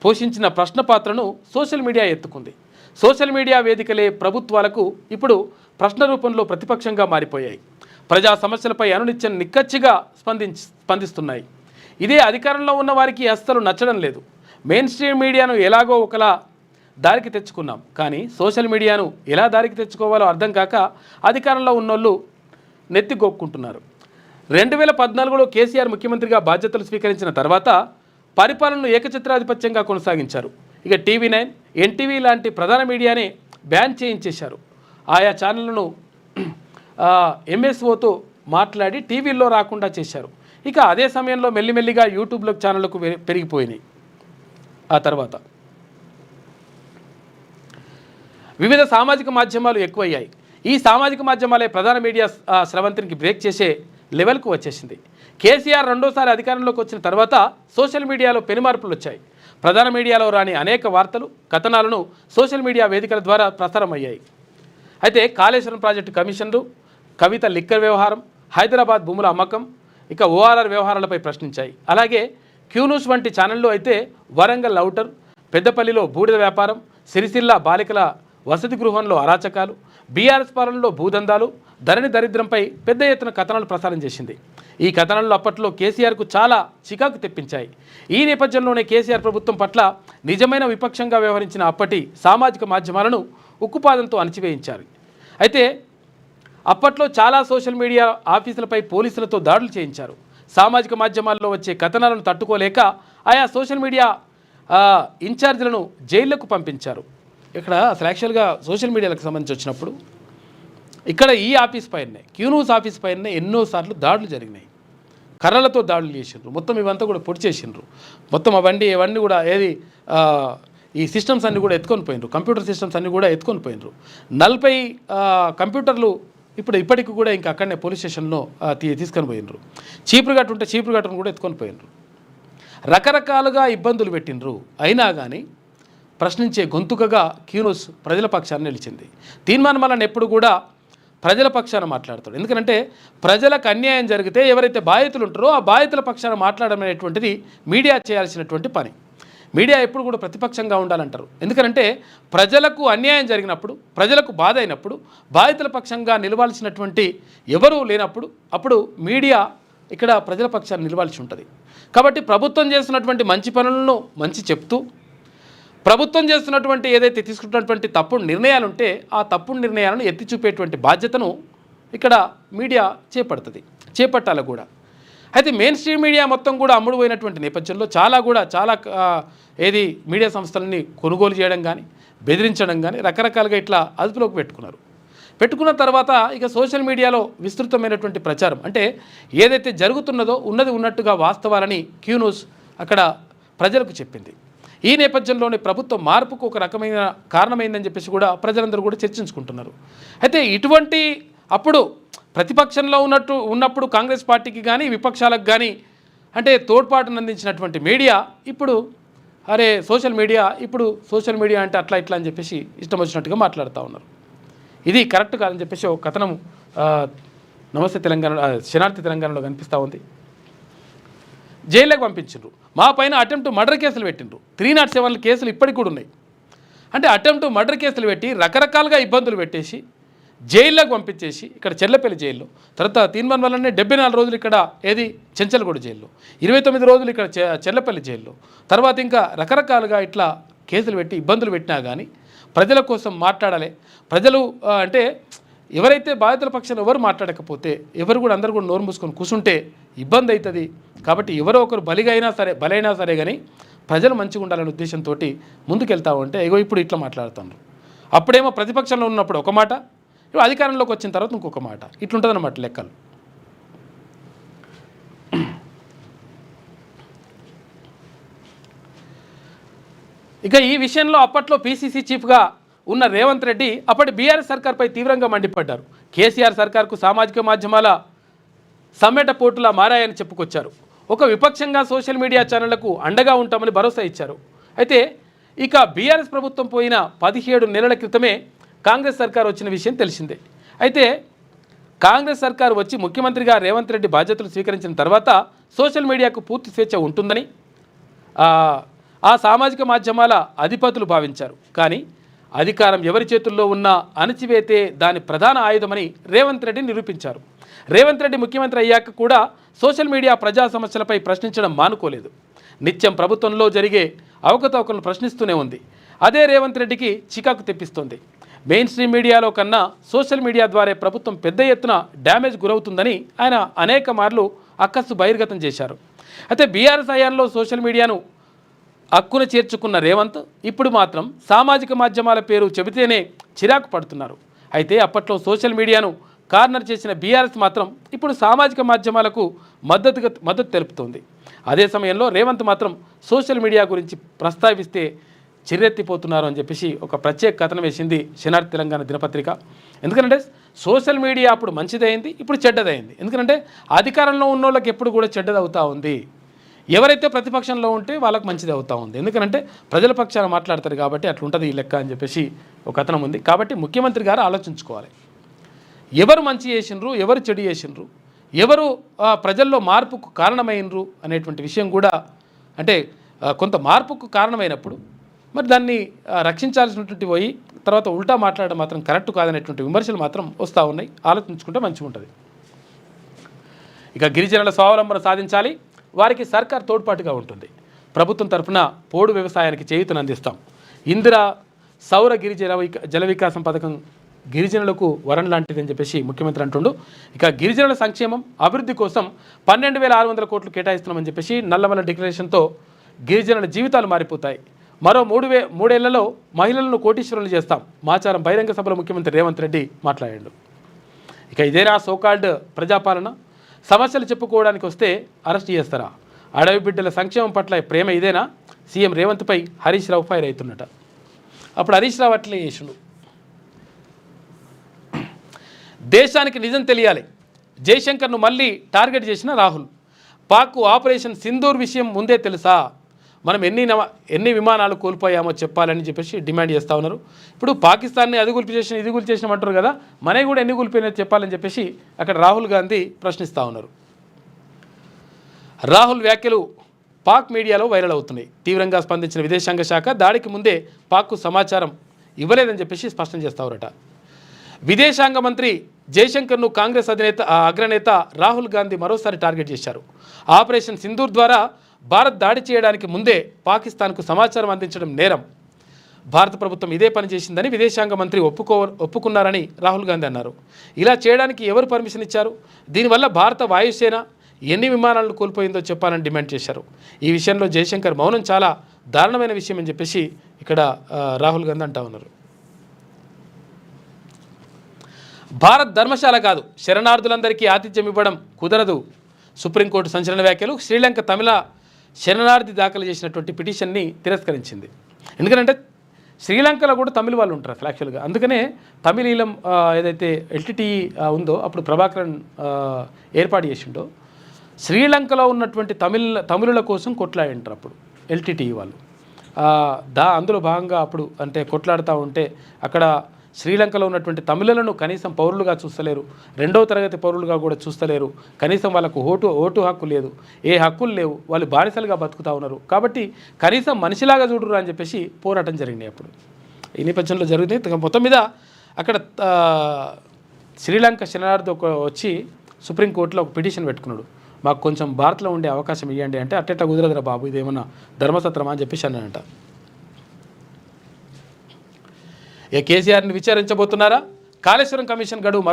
పోషించిన ప్రశ్న పాత్రను సోషల్ మీడియా ఎత్తుకుంది. సోషల్ మీడియా వేదికలే ప్రభుత్వాలకు ఇప్పుడు ప్రశ్న రూపంలో ప్రతిపక్షంగా మారిపోయాయి. ప్రజా సమస్యలపై అనునిత్యం నిక్కచ్చిగా స్పందిస్తున్నాయి. ఇదే అధికారంలో ఉన్న వారికి అస్సలు నచ్చడం లేదు. మెయిన్ స్ట్రీమ్ మీడియాను ఎలాగో ఒకలా దారికి తెచ్చుకున్నాం, కానీ సోషల్ మీడియాను ఎలా దారికి తెచ్చుకోవాలో అర్థం కాక అధికారంలో ఉన్నోళ్ళు నెత్తిగొక్కుంటున్నారు. 2014లో కేసీఆర్ ముఖ్యమంత్రిగా బాధ్యతలు స్వీకరించిన తర్వాత పరిపాలనను ఏకఛత్రాధిపత్యంగా కొనసాగించారు. ఇక TV9, NTV లాంటి ప్రధాన మీడియానే బ్యాన్ చేయించేశారు. ఆయా ఛానళ్లను MSOతో మాట్లాడి టీవీల్లో రాకుండా చేశారు. ఇక అదే సమయంలో మెల్లిమెల్లిగా యూట్యూబ్లో ఛానళ్లకు పెరిగిపోయినాయి. ఆ తర్వాత వివిధ సామాజిక మాధ్యమాలు ఎక్కువయ్యాయి. ఈ సామాజిక మాధ్యమాలే ప్రధాన మీడియా స్రవంతికి బ్రేక్ చేసే లెవెల్కు వచ్చేసింది. కేసీఆర్ రెండోసారి అధికారంలోకి వచ్చిన తర్వాత సోషల్ మీడియాలో పెనుమార్పులు వచ్చాయి. ప్రధాన మీడియాలో రాని అనేక వార్తలు, కథనాలను సోషల్ మీడియా వేదికల ద్వారా ప్రసారం అయ్యాయి. అయితే కాళేశ్వరం ప్రాజెక్టు కమిషన్లు, కవిత లిక్కర్ వ్యవహారం, హైదరాబాద్ భూముల అమ్మకం, ఇక ORR వ్యవహారాలపై ప్రశ్నించాయి. అలాగే క్యూన్యూస్ వంటి ఛానళ్ళు అయితే వరంగల్ లౌటర్, పెద్దపల్లిలో బూడిద వ్యాపారం, సిరిసిల్ల బాలికల వసతి గృహంలో అరాచకాలు, బీఆర్ఎస్ పాలనలో భూదందాలు, ధరణి దరిద్రంపై పెద్ద ఎత్తున కథనాలు ప్రసారం చేసింది. ఈ కథనాలు అప్పట్లో కేసీఆర్కు చాలా చికాకు తెప్పించాయి. ఈ నేపథ్యంలోనే కేసీఆర్ ప్రభుత్వం పట్ల నిజమైన విపక్షంగా వ్యవహరించిన అప్పటి సామాజిక మాధ్యమాలను ఉక్కుపాదంతో అణచివేయించారు. అయితే అప్పట్లో చాలా సోషల్ మీడియా ఆఫీసులపై పోలీసులతో దాడులు చేయించారు. సామాజిక మాధ్యమాల్లో వచ్చే కథనాలను తట్టుకోలేక ఆయా సోషల్ మీడియా ఇన్ఛార్జీలను జైళ్లకు పంపించారు. ఇక్కడ అసలు యాక్చువల్గా సోషల్ మీడియాలకు సంబంధించి వచ్చినప్పుడు ఇక్కడ ఈ ఆఫీస్ పైనే క్యూన్యూస్ ఆఫీస్ పైనే ఎన్నోసార్లు దాడులు జరిగినాయి. కర్రలతో దాడులు చేసిండ్రు, మొత్తం ఇవంతా కూడా పొడి చేసిండ్రు, మొత్తం అవన్నీ కూడా ఈ సిస్టమ్స్ అన్నీ కూడా ఎత్తుకొని పోయినరు, కంప్యూటర్ సిస్టమ్స్ అన్నీ కూడా ఎత్తుకొని పోయినరు. 40 కంప్యూటర్లు ఇప్పటికి కూడా ఇంకా అక్కడనే పోలీస్ స్టేషన్లో తీసుకొని పోయినరు. చీపురుగట్టును కూడా ఎత్తుకొని పోయినరు. రకరకాలుగా ఇబ్బందులు పెట్టినరు. అయినా కానీ ప్రశ్నించే గొంతుకగా క్యూన్యూస్ ప్రజల పక్షాన్ని నిలిచింది. తీర్మానం వలన ఎప్పుడు కూడా ప్రజల పక్షాన మాట్లాడతాడు. ఎందుకంటే ప్రజలకు అన్యాయం జరిగితే ఎవరైతే బాధితులు ఉంటారో ఆ బాధితుల పక్షాన మాట్లాడడం అనేటువంటిది మీడియా చేయాల్సినటువంటి పని. మీడియా ఎప్పుడు కూడా ప్రతిపక్షంగా ఉండాలంటారు. ఎందుకంటే ప్రజలకు అన్యాయం జరిగినప్పుడు, ప్రజలకు బాధ అయినప్పుడు బాధితుల పక్షంగా నిలవాల్సినటువంటి ఎవరూ లేనప్పుడు అప్పుడు మీడియా ఇక్కడ ప్రజల పక్షాన్ని నిలవాల్సి ఉంటుంది. కాబట్టి ప్రభుత్వం చేస్తున్నటువంటి మంచి పనులను మంచి చెప్తూ, ప్రభుత్వం చేస్తున్నటువంటి ఏదైతే తీసుకుంటున్నటువంటి తప్పుడు నిర్ణయాలు ఉంటే ఆ తప్పుడు నిర్ణయాలను ఎత్తి చూపేటువంటి బాధ్యతను ఇక్కడ మీడియా చేపట్టాలి కూడా. అయితే మెయిన్ స్ట్రీమ్ మీడియా మొత్తం కూడా అమ్ముడు పోయినటువంటి నేపథ్యంలో చాలా మీడియా సంస్థలని కొనుగోలు చేయడం కానీ, బెదిరించడం కానీ రకరకాలుగా ఇట్లా అదుపులోకి పెట్టుకున్న తర్వాత ఇక సోషల్ మీడియాలో విస్తృతమైనటువంటి ప్రచారం, అంటే ఏదైతే జరుగుతున్నదో ఉన్నట్టుగా వాస్తవాలని క్యూన్యూస్ అక్కడ ప్రజలకు చెప్పింది. ఈ నేపథ్యంలోనే ప్రభుత్వం మార్పుకు ఒక రకమైన కారణమైందని చెప్పేసి కూడా ప్రజలందరూ కూడా చర్చించుకుంటున్నారు. అయితే ఇటువంటి అప్పుడు ప్రతిపక్షంలో ఉన్నప్పుడు కాంగ్రెస్ పార్టీకి కానీ విపక్షాలకు కానీ అంటే తోడ్పాటును అందించినటువంటి మీడియా ఇప్పుడు సోషల్ మీడియా అంటే అట్లా ఇట్లా అని చెప్పేసి ఇష్టం వచ్చినట్టుగా మాట్లాడుతూ ఉన్నారు. ఇది కరెక్ట్ కాదని చెప్పేసి ఒక కథనం నమస్తే తెలంగాణ శనార్థి తెలంగాణలో కనిపిస్తూ ఉంది. జైల్లోకి పంపించిండ్రు, మా పైన అటెంప్ట్ మర్డర్ కేసులు పెట్టిండ్రు. 307 కేసులు ఇప్పటికి కూడా ఉన్నాయి. అంటే అటెంప్ట్ మర్డర్ కేసులు పెట్టి రకరకాలుగా ఇబ్బందులు పెట్టేసి జైల్లోకి పంపించేసి ఇక్కడ చెర్లపల్లి జైల్లో, తర్వాత తీర్మానం వల్లనే 74 రోజులు ఇక్కడ చెంచల్గూడ జైల్లో, 29 రోజులు ఇక్కడ చెర్లపల్లి జైల్లో, తర్వాత ఇంకా రకరకాలుగా ఇట్లా కేసులు పెట్టి ఇబ్బందులు పెట్టినా కానీ ప్రజల కోసం మాట్లాడాలి. ప్రజలు అంటే ఎవరైతే బాధితుల పక్షాన ఎవరు మాట్లాడకపోతే ఎవరు కూడా అందరూ కూడా నోరు మూసుకొని కూర్చుంటే ఇబ్బంది అవుతుంది. కాబట్టి ఎవరో ఒకరు బలైనా సరే కానీ ప్రజలు మంచిగా ఉండాలనే ఉద్దేశంతో ముందుకెళ్తా ఉంటే ఇప్పుడు ఇట్లా మాట్లాడుతున్నారు. అప్పుడేమో ప్రతిపక్షంలో ఉన్నప్పుడు ఒక మాట, ఇప్పుడు అధికారంలోకి వచ్చిన తర్వాత ఇంకొక మాట, ఇట్లుంటుందన్నమాట లెక్కలు. ఇక ఈ విషయంలో అప్పట్లో పీసీసీ చీఫ్గా ఉన్న రేవంత్ రెడ్డి అప్పటి బీఆర్ఎస్ సర్కార్పై తీవ్రంగా మండిపడ్డారు. కేసీఆర్ సర్కార్కు సామాజిక మాధ్యమాల సమ్మెట పోటులా మారాయని చెప్పుకొచ్చారు. ఒక విపక్షంగా సోషల్ మీడియా ఛానళ్లకు అండగా ఉంటామని భరోసా ఇచ్చారు. అయితే ఇక బీఆర్ఎస్ ప్రభుత్వం పోయిన 17 నెలల క్రితమే కాంగ్రెస్ సర్కార్ వచ్చిన విషయం తెలిసిందే. అయితే కాంగ్రెస్ సర్కారు వచ్చి ముఖ్యమంత్రిగా రేవంత్ రెడ్డి బాధ్యతలు స్వీకరించిన తర్వాత సోషల్ మీడియాకు పూర్తి స్వేచ్ఛ ఉంటుందని ఆ సామాజిక మాధ్యమాల అధిపతులు భావించారు. కానీ అధికారం ఎవరి చేతుల్లో ఉన్నా అణచివేతే దాని ప్రధాన ఆయుధమని రేవంత్ రెడ్డి నిరూపించారు. రేవంత్ రెడ్డి ముఖ్యమంత్రి అయ్యాక కూడా సోషల్ మీడియా ప్రజా సమస్యలపై ప్రశ్నించడం మానుకోలేదు. నిత్యం ప్రభుత్వంలో జరిగే అవకతవకలను ప్రశ్నిస్తూనే ఉంది. అదే రేవంత్ రెడ్డికి చికాకు తెప్పిస్తోంది. మెయిన్ స్ట్రీమ్ మీడియాలో కన్నా సోషల్ మీడియా ద్వారా ప్రభుత్వం పెద్ద ఎత్తున డ్యామేజ్ గురవుతుందని ఆయన అనేక మార్లు అక్కసు బహిర్గతం చేశారు. అయితే బీఆర్ఎస్ హయాంలో సోషల్ మీడియాను హక్కున చేర్చుకున్న రేవంత్ ఇప్పుడు మాత్రం సామాజిక మాధ్యమాల పేరు చెబితేనే చిరాకు పడుతున్నారు. అయితే అప్పట్లో సోషల్ మీడియాను కార్నర్ చేసిన బీఆర్ఎస్ మాత్రం ఇప్పుడు సామాజిక మాధ్యమాలకు మద్దతు తెలుపుతోంది. అదే సమయంలో రేవంత్ మాత్రం సోషల్ మీడియా గురించి ప్రస్తావిస్తే చిర్రెత్తిపోతున్నారు అని చెప్పేసి ఒక ప్రత్యేక కథనం వేసింది శనార్థి తెలంగాణ దినపత్రిక. ఎందుకంటే సోషల్ మీడియా అప్పుడు మంచిదైంది, ఇప్పుడు చెడ్డదైంది. ఎందుకంటే అధికారంలో ఉన్న వాళ్ళకి ఎప్పుడు కూడా చెడ్డది అవుతూ ఉంది, ఎవరైతే ప్రతిపక్షంలో ఉంటే వాళ్ళకి మంచిది అవుతూ ఉంది. ఎందుకంటే ప్రజల పక్షాన మాట్లాడతారు కాబట్టి అట్లుంటుంది ఈ లెక్క అని చెప్పేసి ఒక కథనం ఉంది. కాబట్టి ముఖ్యమంత్రి గారు ఆలోచించుకోవాలి, ఎవరు మంచి చేసిండ్రు, ఎవరు చెడు చేసిండ్రు, ఎవరు ప్రజల్లో మార్పుకు కారణమైనరు అనేటువంటి విషయం కూడా, అంటే కొంత మార్పుకు కారణమైనప్పుడు మరి దాన్ని రక్షించాల్సినటువంటి పోయి తర్వాత ఉల్టా మాట్లాడడం మాత్రం కరెక్ట్ కాదనేటువంటి విమర్శలు మాత్రం వస్తూ ఉన్నాయి. ఆలోచించుకుంటే మంచిగా ఉంటుంది. ఇక గిరిజనుల స్వావలంబన సాధించాలి, వారికి సర్కార్ తోడ్పాటుగా ఉంటుంది. ప్రభుత్వం తరఫున పోడు వ్యవసాయానికి చేయూతను అందిస్తాం. ఇందిరా సౌర గిరిజన జల వికాసం పథకం గిరిజనులకు వరం లాంటిది అని చెప్పేసి ముఖ్యమంత్రి అంటుండు. ఇక గిరిజనుల సంక్షేమం అభివృద్ధి కోసం 12,600 కోట్లు కేటాయిస్తున్నామని చెప్పేసి నల్లమల డిక్లరేషన్తో గిరిజనుల జీవితాలు మారిపోతాయి. మరో 3 ఏళ్లలో మహిళలను కోటీశ్వరులు చేస్తాం. మాచారం బహిరంగ సభలో ముఖ్యమంత్రి రేవంత్ రెడ్డి మాట్లాడాడు. ఇక ఇదేనా సోకాల్డ్ ప్రజాపాలన? సమస్యలు చెప్పుకోవడానికి వస్తే అరెస్ట్ చేస్తారా? అడవి బిడ్డల సంక్షేమం పట్ల ప్రేమ ఇదేనా? CM రేవంత్పై Harish Rao fire అవుతున్నట. అప్పుడు హరీష్ రావు అట్లే చేసిండు. దేశానికి నిజం తెలియాలి, జయశంకర్ను మళ్ళీ టార్గెట్ చేసిన రాహుల్. పాక్ ఆపరేషన్ సింధూర్ విషయం ముందే తెలుసా? మనం ఎన్ని విమానాలు కోల్పోయామో చెప్పాలని చెప్పేసి డిమాండ్ చేస్తూ ఉన్నారు. ఇప్పుడు పాకిస్తాన్ని అది కూల్చేసిన ఇది కూల్చేసినామంటారు కదా, మనవి కూడా ఎన్ని కూల్పోయినాయో చెప్పాలని చెప్పేసి అక్కడ రాహుల్ గాంధీ ప్రశ్నిస్తూ ఉన్నారు. రాహుల్ వ్యాఖ్యలు పాక్ మీడియాలో వైరల్ అవుతున్నాయి. తీవ్రంగా స్పందించిన విదేశాంగ శాఖ దాడికి ముందే పాక్కు సమాచారం ఇవ్వలేదని చెప్పేసి స్పష్టం చేస్తారట. విదేశాంగ మంత్రి జయశంకర్ను కాంగ్రెస్ అగ్రనేత రాహుల్ గాంధీ మరోసారి టార్గెట్ చేశారు. ఆపరేషన్ సింధూర్ ద్వారా భారత్ దాడి చేయడానికి ముందే పాకిస్తాన్కు సమాచారం అందించడం నేరం. భారత ప్రభుత్వం ఇదే పని చేసిందని విదేశాంగ మంత్రి ఒప్పుకున్నారని రాహుల్ గాంధీ అన్నారు. ఇలా చేయడానికి ఎవరు పర్మిషన్ ఇచ్చారు? దీనివల్ల భారత వాయుసేన ఎన్ని విమానాలను కోల్పోయిందో చెప్పాలని డిమాండ్ చేశారు. ఈ విషయంలో జయశంకర్ మౌనం చాలా దారుణమైన విషయం అని చెప్పేసి ఇక్కడ రాహుల్ గాంధీ అంటా ఉన్నారు. భారత్ ధర్మశాల కాదు, శరణార్థులందరికీ ఆతిథ్యం ఇవ్వడం కుదరదు. సుప్రీంకోర్టు సంచలన వ్యాఖ్యలు. శ్రీలంక తమిళ శరణార్థి దాఖలు చేసినటువంటి పిటిషన్ని తిరస్కరించింది. ఎందుకంటే శ్రీలంకలో కూడా తమిళ వాళ్ళు ఉంటారు అసలు యాక్చువల్గా. అందుకనే తమిళీలం ఏదైతే ఎల్టీటీ ఉందో అప్పుడు ప్రభాకరన్ ఏర్పాటు చేసిండో శ్రీలంకలో ఉన్నటువంటి తమిళుల కోసం కొట్లాడింటారు అప్పుడు ఎల్టీటీ వాళ్ళు. అందులో భాగంగా అప్పుడు అంటే కొట్లాడుతూ ఉంటే అక్కడ శ్రీలంకలో ఉన్నటువంటి తమిళులను కనీసం పౌరులుగా చూస్తలేరు, 2వ తరగతి పౌరులుగా కూడా చూస్తలేరు. కనీసం వాళ్ళకు ఓటు హక్కు లేదు, ఏ హక్కులు లేవు, వాళ్ళు బానిసలుగా బతుకుతూ ఉన్నారు. కాబట్టి కనీసం మనిషిలాగా చూడరు అని చెప్పేసి పోరాటం జరిగినాయి. అప్పుడు ఈ నేపథ్యంలో జరిగింది. మొత్తం మీద అక్కడ శ్రీలంక శరణార్థి వచ్చి సుప్రీంకోర్టులో ఒక పిటిషన్ పెట్టుకున్నాడు. మాకు కొంచెం భారత్లో ఉండే అవకాశం ఇవ్వండి అంటే అట్టెట్లా కుదరదురా బాబు, ఇదేమన్నా ధర్మసత్రమా అని చెప్పేసి అన్నాడంట. కేసీఆర్ని విచారించబోతున్నారా? కాళేశ్వరం కమిషన్ గడువు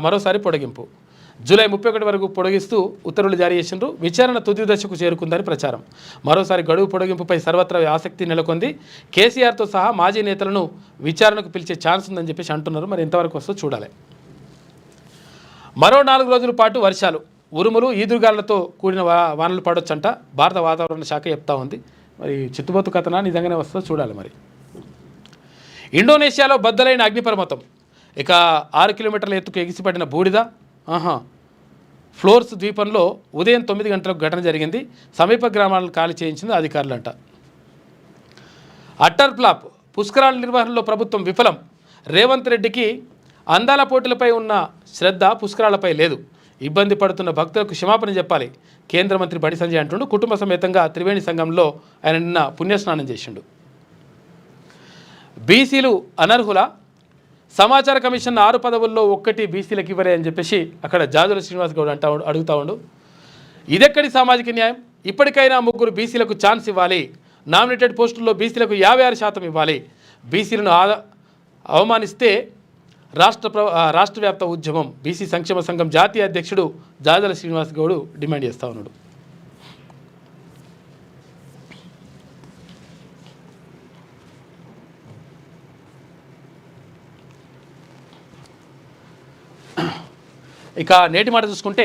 మరోసారి పొడిగింపు. జూలై 31 వరకు పొడిగిస్తూ ఉత్తర్వులు జారీ చేసిండ్రు. విచారణ తుది దశకు చేరుకుందని ప్రచారం. మరోసారి గడువు పొడిగింపుపై సర్వత్రా ఆసక్తి నెలకొంది. కేసీఆర్తో సహా మాజీ నేతలను విచారణకు పిలిచే ఛాన్స్ ఉందని చెప్పేసి అంటున్నారు. మరి ఎంతవరకు వస్తుందో చూడాలి. మరో 4 రోజుల పాటు వర్షాలు, ఉరుములు, ఈదురుగాళ్లతో కూడిన వానలు పడొచ్చంట భారత వాతావరణ శాఖ చెప్తా ఉంది. మరి చిత్తుబోతు కథనా నిజంగానే వస్తుందో చూడాలి. మరి ఇండోనేషియాలో బద్దలైన అగ్నిపర్వతం. ఇక 6 కిలోమీటర్ల ఎత్తుకు ఎగిసిపడిన బూడిద. ఫ్లోర్స్ ద్వీపంలో ఉదయం 9 గంటలకు ఘటన జరిగింది. సమీప గ్రామాలను ఖాళీ చేయించింది అధికారులంట. Utter flop. పుష్కరాల నిర్వహణలో ప్రభుత్వం విఫలం. రేవంత్ రెడ్డికి అందాల పోటీలపై ఉన్న శ్రద్ధ పుష్కరాలపై లేదు. ఇబ్బంది పడుతున్న భక్తులకు క్షమాపణ చెప్పాలి. కేంద్ర మంత్రి బండి సంజయ్ అంటుండు. కుటుంబ సమేతంగా త్రివేణి సంఘంలో ఆయన నిన్న పుణ్యస్నానం చేసిండు. బీసీలు అనర్హుల? సమాచార కమిషన్ 6 పదవుల్లో 1 బీసీలకు ఇవ్వలే అని చెప్పేసి అక్కడ జాజుల శ్రీనివాస్ గౌడ్ అడుగుతా ఉండు. ఇదెక్కడి సామాజిక న్యాయం? ఇప్పటికైనా 3 బీసీలకు ఛాన్స్ ఇవ్వాలి. నామినేటెడ్ పోస్టుల్లో బీసీలకు 56% ఇవ్వాలి. బీసీలను అవమానిస్తే రాష్ట్ర వ్యాప్త ఉద్యమం. బీసీ సంక్షేమ సంఘం జాతీయ అధ్యక్షుడు జాజుల శ్రీనివాస్ గౌడ్ డిమాండ్ చేస్తూ ఉన్నాడు. ఇక నేటి మాట చూసుకుంటే,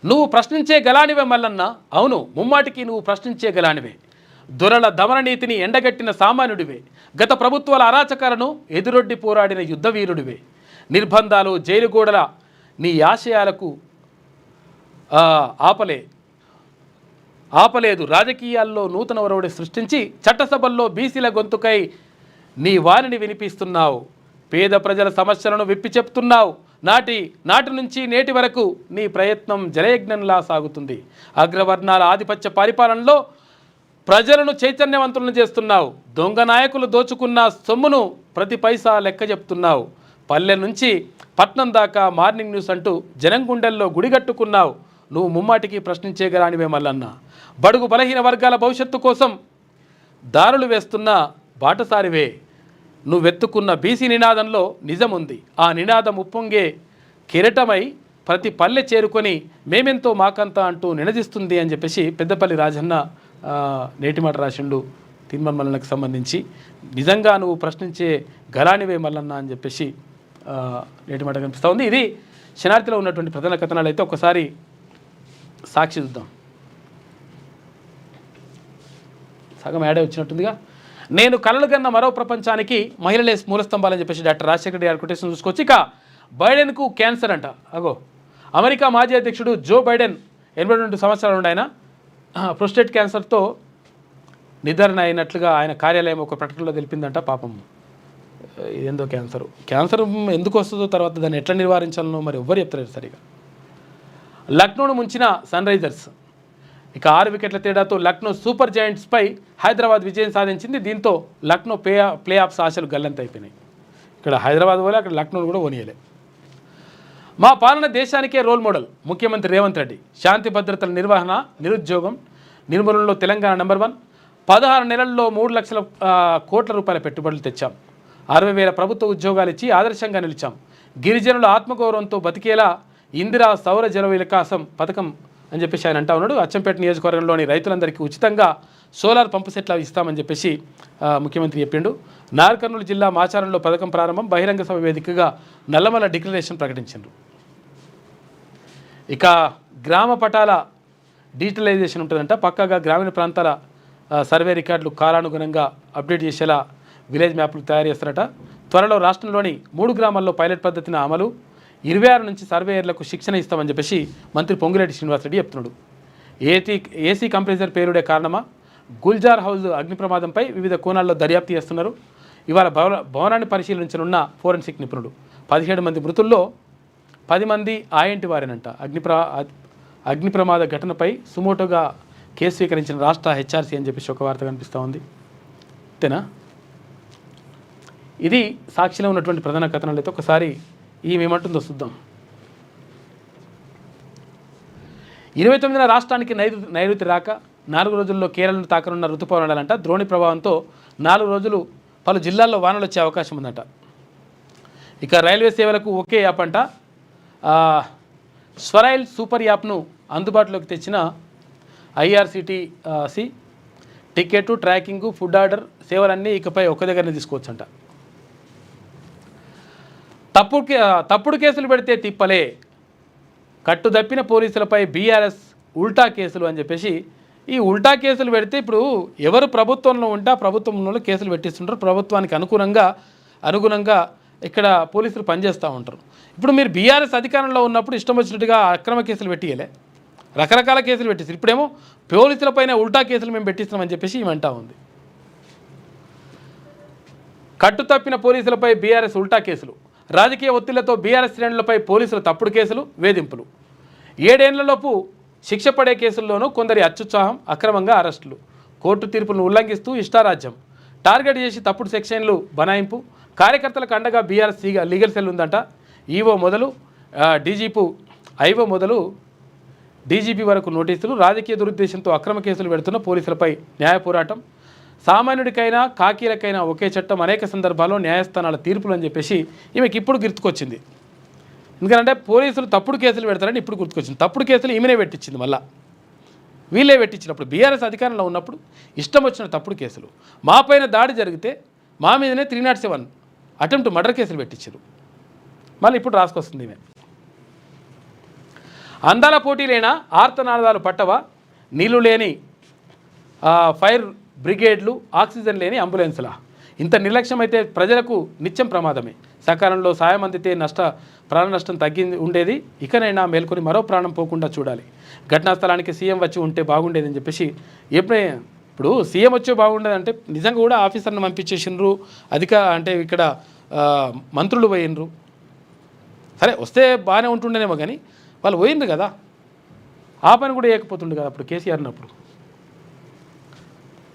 నువ్వు ప్రశ్నించే గలానివే మల్లన్న. అవును, ముమ్మాటికి నువ్వు ప్రశ్నించే గలానివే. దొరల దమన నీతిని ఎండగట్టిన సామాన్యుడివే. గత ప్రభుత్వాల అరాచకాలను ఎదురొడ్డి పోరాడిన యుద్ధవీరుడివే. నిర్బంధాలు, జైలు గోడల నీ ఆశయాలకు ఆపలేదు. రాజకీయాల్లో నూతన ఒరవడి సృష్టించి చట్టసభల్లో బీసీల గొంతుకై నీ వాణిని వినిపిస్తున్నావు. పేద ప్రజల సమస్యలను విప్పి చెప్తున్నావు. నాటి నుంచి నేటి వరకు నీ ప్రయత్నం జలయజ్ఞంలా సాగుతుంది. అగ్రవర్ణాల ఆధిపత్య పరిపాలనలో ప్రజలను చైతన్యవంతులను చేస్తున్నావు. దొంగ నాయకులు దోచుకున్న సొమ్మును ప్రతి పైసా లెక్క చెప్తున్నావు. పల్లె నుంచి పట్నం దాకా మార్నింగ్ న్యూస్ అంటూ జనం గుండెల్లో గుడిగట్టుకున్నావు. నువ్వు ముమ్మాటికి ప్రశ్నించేగరానివే మల్లన్న. బడుగు బలహీన వర్గాల భవిష్యత్తు కోసం దారులు వేస్తున్న బాటసారివే. నువ్వెత్తుకున్న బీసీ నినాదంలో నిజముంది. ఆ నినాదం ఉప్పొంగే కిరటమై ప్రతి పల్లె చేరుకొని మేమెంతో మాకంతా అంటూ నినదిస్తుంది అని చెప్పేసి పెద్దపల్లి రాజన్న నేటి మాట రాసిండు తీన్మార్ మల్లన్నకు సంబంధించి. నిజంగా నువ్వు ప్రశ్నించే గలానివే మల్లన్న అని చెప్పేసి నేటి మాట కనిపిస్తూ ఉంది. ఇది శనార్థిలో ఉన్నటువంటి ప్రధాన కథనాలు. అయితే ఒకసారి సాక్షి చూద్దాం. సగం యాడే వచ్చినట్టుందిగా. నేను కలలు కన్న మరో ప్రపంచానికి మహిళలే మూలస్తంభాలని చెప్పేసి డాక్టర్ రాజశేఖర రెడ్డి గారి కొటేషన్ చూసుకోవచ్చు. ఇక బైడెన్కు క్యాన్సర్ అంట. అగో అమెరికా మాజీ అధ్యక్షుడు జో బైడెన్ 82 సంవత్సరాలు ఉండి ఆయన ప్రోస్టేట్ క్యాన్సర్తో నిర్ధారణ అయినట్లుగా ఆయన కార్యాలయం ఒక ప్రకటనలో తెలిపిందంట. పాపం ఇదేందో క్యాన్సర్ ఎందుకు వస్తుందో తర్వాత దాన్ని ఎట్లా నివారించాలనో మరి ఎవ్వరు చెప్తారు సరిగా. లక్నోను ముంచిన సన్ రైజర్స్. ఇక 6 వికెట్ల తేడాతో లక్నో సూపర్ జైంట్స్పై హైదరాబాద్ విజయం సాధించింది. దీంతో లక్నో ప్లే ఆఫ్స్ ఆశలు గల్లంత అయిపోయినాయి. ఇక్కడ హైదరాబాద్ పోలే, అక్కడ లక్నోను కూడా ఓనియలే. మా పాలన దేశానికే రోల్ మోడల్ ముఖ్యమంత్రి రేవంత్ రెడ్డి. శాంతి భద్రతల నిర్వహణ, నిరుద్యోగం నిర్మూలనలో తెలంగాణ నెంబర్ 1. 16 నెలల్లో 3 లక్షల కోట్ల రూపాయల పెట్టుబడులు తెచ్చాం. 60,000 ప్రభుత్వ ఉద్యోగాలు ఇచ్చి ఆదర్శంగా నిలిచాం. గిరిజనుల ఆత్మగౌరవంతో బతికేలా ఇందిరా సౌర జల వికాసం పథకం అని చెప్పేసి ఆయన అంటా ఉన్నాడు. అచ్చంపేట నియోజకవర్గంలోని రైతులందరికీ ఉచితంగా సోలార్ పంపు సెట్లు ఇస్తామని చెప్పేసి ముఖ్యమంత్రి చెప్పిండు. నాగర్కర్నూలు జిల్లా మాచారంలో పథకం ప్రారంభం. బహిరంగ సభ వేదికగా నల్లమల డిక్లరేషన్ ప్రకటించారు. ఇక గ్రామ పటాల డిజిటలైజేషన్ ఉంటుందంట. పక్కాగా గ్రామీణ ప్రాంతాల సర్వే రికార్డులు కాలానుగుణంగా అప్డేట్ చేసేలా విలేజ్ మ్యాప్లు తయారు చేస్తారట. త్వరలో రాష్ట్రంలోని 3 గ్రామాల్లో పైలట్ పద్ధతిని అమలు. 26 నుంచి సర్వేయర్లకు శిక్షణ ఇస్తామని చెప్పేసి మంత్రి పొంగిరెడ్డి శ్రీనివాసరెడ్డి చెప్తున్నాడు. ఏసీ కంప్రెసర్ పేరుడే కారణమా? గుల్జార్ హౌస్ అగ్ని ప్రమాదంపై వివిధ కోణాల్లో దర్యాప్తు చేస్తున్నారు. ఇవాళ భవనాన్ని పరిశీలించనున్న ఫోరెన్సిక్ నిపుణుడు. 17 మంది మృతుల్లో 10 మంది ఆయంటి వారేనంట. అగ్ని ప్రమాద ఘటనపై సుమోటోగా కేసు స్వీకరించిన రాష్ట్ర హెచ్ఆర్సీ అని చెప్పేసి ఒక వార్త కనిపిస్తూ ఉంది. అంతేనా? ఇది సాక్షిలో ఉన్నటువంటి ప్రధాన కథనాలు. అయితే ఒకసారి ఏమంటుందో చూద్దాం. 29న రాష్ట్రానికి నైరుతి రాక 4 రోజుల్లో కేరళను తాకనున్న ఋతుపవనాలంట. ద్రోణి ప్రభావంతో 4 రోజులు పలు జిల్లాల్లో వానలు వచ్చే అవకాశం ఉందంట. ఇక రైల్వే సేవలకు ఒకే యాప్ అంట. స్వరైల్ సూపర్ యాప్ను అందుబాటులోకి తెచ్చిన IRCTC ticket, tracking, food order సేవలన్నీ ఇకపై ఒక్క దగ్గరనే తీసుకోవచ్చంట. తప్పుడు కేసులు పెడితే తిప్పలే. కట్టుదప్పిన పోలీసులపై బీఆర్ఎస్ ఉల్టా కేసులు అని చెప్పేసి ఈ ఉల్టా కేసులు పెడితే ఇప్పుడు ఎవరు ప్రభుత్వంలో ఉంటే ప్రభుత్వంలో కేసులు పెట్టిస్తుంటారు. ప్రభుత్వానికి అనుగుణంగా ఇక్కడ పోలీసులు పనిచేస్తూ ఉంటారు. ఇప్పుడు మీరు బీఆర్ఎస్ అధికారంలో ఉన్నప్పుడు ఇష్టం వచ్చినట్టుగా అక్రమ కేసులు పెట్టియలే, రకరకాల కేసులు పెట్టిస్తారు. ఇప్పుడేమో పోలీసులపైన ఉల్టా కేసులు మేము పెట్టిస్తున్నామని చెప్పేసి ఇవంటా ఉంది. కట్టుతప్పిన పోలీసులపై బీఆర్ఎస్ ఉల్టా కేసులు. రాజకీయ ఒత్తిళ్లతో బీఆర్ఎస్ శ్రేణులపై పోలీసుల తప్పుడు కేసులు, వేధింపులు. 7 ఏళ్లలోపు శిక్ష పడే కేసుల్లోనూ కొందరి అత్యుత్సాహం, అక్రమంగా అరెస్టులు. కోర్టు తీర్పులను ఉల్లంఘిస్తూ ఇష్టారాజ్యం, టార్గెట్ చేసి తప్పుడు సెక్షన్లు బనాయింపు. కార్యకర్తలకు అండగా బీఆర్ఎస్ లీగల్ సెల్ ఉందంట. ఈవో మొదలు డీజీపీ వరకు నోటీసులు. రాజకీయ దురుద్దేశంతో అక్రమ కేసులు పెడుతున్న పోలీసులపై న్యాయ పోరాటం. సామాన్యుడికైనా కాకీలకైనా ఒకే చట్టం. అనేక సందర్భాల్లో న్యాయస్థానాల తీర్పులు అని చెప్పేసి ఈమెకి ఇప్పుడు గుర్తుకొచ్చింది. ఎందుకంటే పోలీసులు తప్పుడు కేసులు పెడతారని ఇప్పుడు గుర్తుకొచ్చింది. తప్పుడు కేసులు ఈమెనే పెట్టించింది. మళ్ళీ వీళ్ళే పెట్టించినప్పుడు బీఆర్ఎస్ అధికారంలో ఉన్నప్పుడు ఇష్టం వచ్చిన తప్పుడు కేసులు. మా పైన దాడి జరిగితే మా మీదనే 307 అటెంప్ట్ మర్డర్ కేసులు పెట్టించారు. మళ్ళీ ఇప్పుడు రాసుకొస్తుంది ఈమె. అందాల పోటీలైనా ఆర్తనాదాలు పట్టవా? నీళ్లు లేని ఫైర్ బ్రిగేడ్లు, ఆక్సిజన్ లేని అంబులెన్సులా? ఇంత నిర్లక్ష్యం అయితే ప్రజలకు నిత్యం ప్రమాదమే. సకాలంలో సాయం అందితే ప్రాణ నష్టం ఉండేది. ఇకనైనా మేల్కొని మరో ప్రాణం పోకుండా చూడాలి. ఘటనా స్థలానికి సీఎం వచ్చి ఉంటే బాగుండేదని చెప్పేసి ఇప్పుడు సీఎం వచ్చే బాగుండేదంటే నిజంగా కూడా ఆఫీసర్ని పంపించేసినారు. అంటే ఇక్కడ మంత్రులు పోయినరు. సరే వస్తే బాగానే ఉంటుండేనేమో కానీ వాళ్ళు పోయిండ్రు కదా, ఆ పని కూడా వేయకపోతుండే కదా అప్పుడు కేసీఆర్ ఉన్నప్పుడు.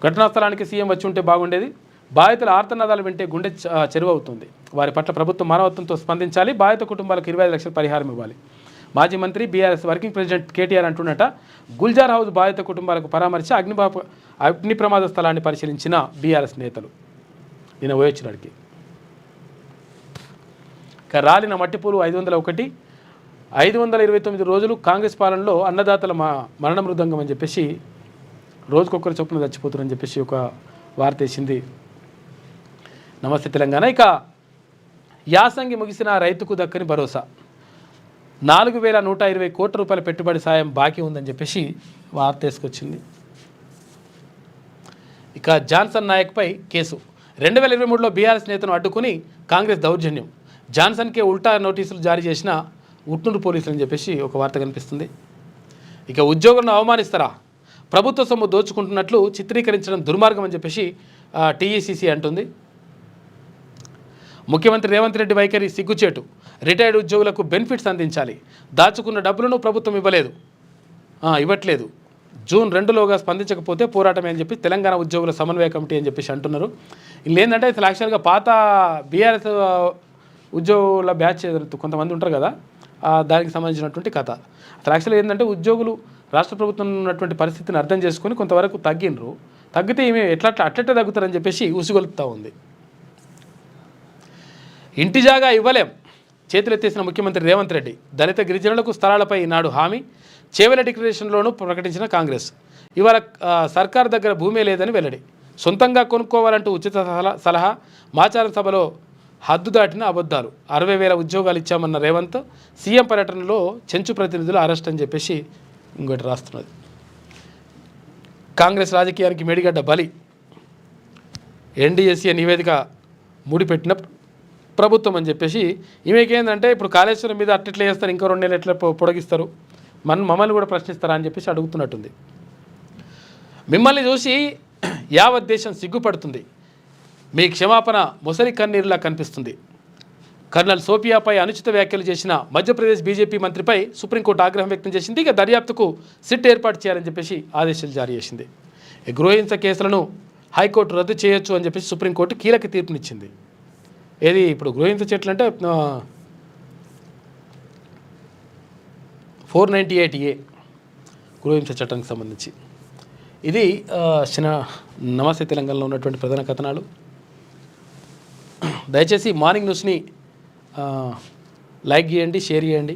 ఘటనా స్థలానికి సీఎం వచ్చి ఉంటే బాగుండేది. బాధితుల ఆర్తనాదాలు వింటే గుండె చెరువవుతుంది. వారి పట్ల ప్రభుత్వం మానవత్వంతో స్పందించాలి. బాధిత కుటుంబాలకు 25 లక్షల పరిహారం ఇవ్వాలి. మాజీ మంత్రి బీఆర్ఎస్ వర్కింగ్ ప్రెసిడెంట్ కేటీఆర్ అంటున్నట. గుల్జార్ హౌస్ బాధిత కుటుంబాలకు పరామర్శి. అగ్ని ప్రమాద స్థలాన్ని పరిశీలించిన బీఆర్ఎస్ నేతలు నిన్న పోయొచ్చినాడికి. ఇక రాలిన మట్టిపూలు 501, 529 రోజులు కాంగ్రెస్ పాలనలో అన్నదాతల మరణ మృదంగం అని చెప్పేసి రోజుకొకరు చొప్పున చచ్చిపోతున్నారని చెప్పేసి ఒక వార్త వేసింది నమస్తే తెలంగాణ. ఇక యాసంగి ముగిసిన రైతుకు దక్కని భరోసా, 4120 కోట్ల రూపాయల పెట్టుబడి సాయం బాకీ ఉందని చెప్పేసి వార్త వేసుకొచ్చింది. ఇక జాన్సన్ నాయక్పై కేసు, 2023లో బీఆర్ఎస్ నేతను అడ్డుకుని కాంగ్రెస్ దౌర్జన్యం, జాన్సన్కే ఉల్టా నోటీసులు జారీ చేసిన ఉట్నూరు పోలీసులు అని చెప్పేసి ఒక వార్త కనిపిస్తుంది. ఇక ఉద్యోగులను అవమానిస్తారా, ప్రభుత్వ సొమ్ము దోచుకుంటున్నట్లు చిత్రీకరించడం దుర్మార్గం అని చెప్పేసి టీఈసీసీ అంటుంది. ముఖ్యమంత్రి రేవంత్ రెడ్డి వైఖరి సిగ్గుచేటు, రిటైర్డ్ ఉద్యోగులకు బెనిఫిట్స్ అందించాలి, దాచుకున్న డబ్బులను ప్రభుత్వం ఇవ్వట్లేదు, జూన్ 2లోగా స్పందించకపోతే పోరాటమే అని చెప్పి తెలంగాణ ఉద్యోగుల సమన్వయ కమిటీ అని చెప్పేసి అంటున్నారు. వీళ్ళు ఏంటంటే అసలు యాక్చువల్గా పాత బీఆర్ఎస్ ఉద్యోగుల బ్యాచ్ కొంతమంది ఉంటారు కదా, దానికి సంబంధించినటువంటి కథ. అసలు యాక్చువల్గా ఏంటంటే ఉద్యోగులు రాష్ట్ర ప్రభుత్వం ఉన్నటువంటి పరిస్థితిని అర్థం చేసుకొని కొంతవరకు తగ్గితే ఏమి అట్లట్టే తగ్గుతారని చెప్పేసి ఉసిగొలుపుతూ ఉంది. ఇంటి జాగా ఇవ్వలేం, చేతులెత్తేసిన ముఖ్యమంత్రి రేవంత్ రెడ్డి, దళిత గిరిజనులకు స్థలాలపై నాడు హామీ, చేవెల డిక్లరేషన్లోనూ ప్రకటించిన కాంగ్రెస్, ఇవాళ సర్కార్ దగ్గర భూమే లేదని వెల్లడి, సొంతంగా కొనుక్కోవాలంటూ ఉచిత సలహా, మాచారం సభలో హద్దు దాటిన అబద్ధాలు, 60,000 ఉద్యోగాలు ఇచ్చామన్న రేవంత్, సీఎం పర్యటనలో చెంచు ప్రతినిధులు అరెస్ట్ అని చెప్పేసి ఇంకోటి రాస్తున్నది. కాంగ్రెస్ రాజకీయానికి మేడిగడ్డ బలి, ఎన్డీఎస్ఏ నివేదిక ముడిపెట్టిన ప్రభుత్వం అని చెప్పేసి ఈమెకేందంటే ఇప్పుడు కాళేశ్వరం మీద అట్లెట్లా చేస్తారు, ఇంకో 2 నెలలు ఎట్లా పొడిగిస్తారు, మమ్మల్ని కూడా ప్రశ్నిస్తారా అని చెప్పేసి అడుగుతున్నట్టుంది. మిమ్మల్ని చూసి యావత్ దేశం సిగ్గుపడుతుంది, మీ క్షమాపణ మొసలి కన్నీరులా కనిపిస్తుంది. కర్నల్ సోఫియాపై అనుచిత వ్యాఖ్యలు చేసిన మధ్యప్రదేశ్ బీజేపీ మంత్రిపై సుప్రీంకోర్టు ఆగ్రహం వ్యక్తం చేసింది. ఇక దర్యాప్తుకు సిట్ ఏర్పాటు చేయాలని చెప్పేసి ఆదేశాలు జారీ చేసింది. గృహహింస కేసులను హైకోర్టు రద్దు చేయొచ్చు అని చెప్పేసి సుప్రీంకోర్టు కీలక తీర్పునిచ్చింది. ఏది ఇప్పుడు గృహహింస చట్టం అంటే 498A గృహహింస చట్టానికి సంబంధించి. ఇది నమస్తే తెలంగాణలో ఉన్నటువంటి ప్రధాన కథనాలు. దయచేసి మార్నింగ్ న్యూస్ని లైక్ చేయండి, షేర్ చేయండి.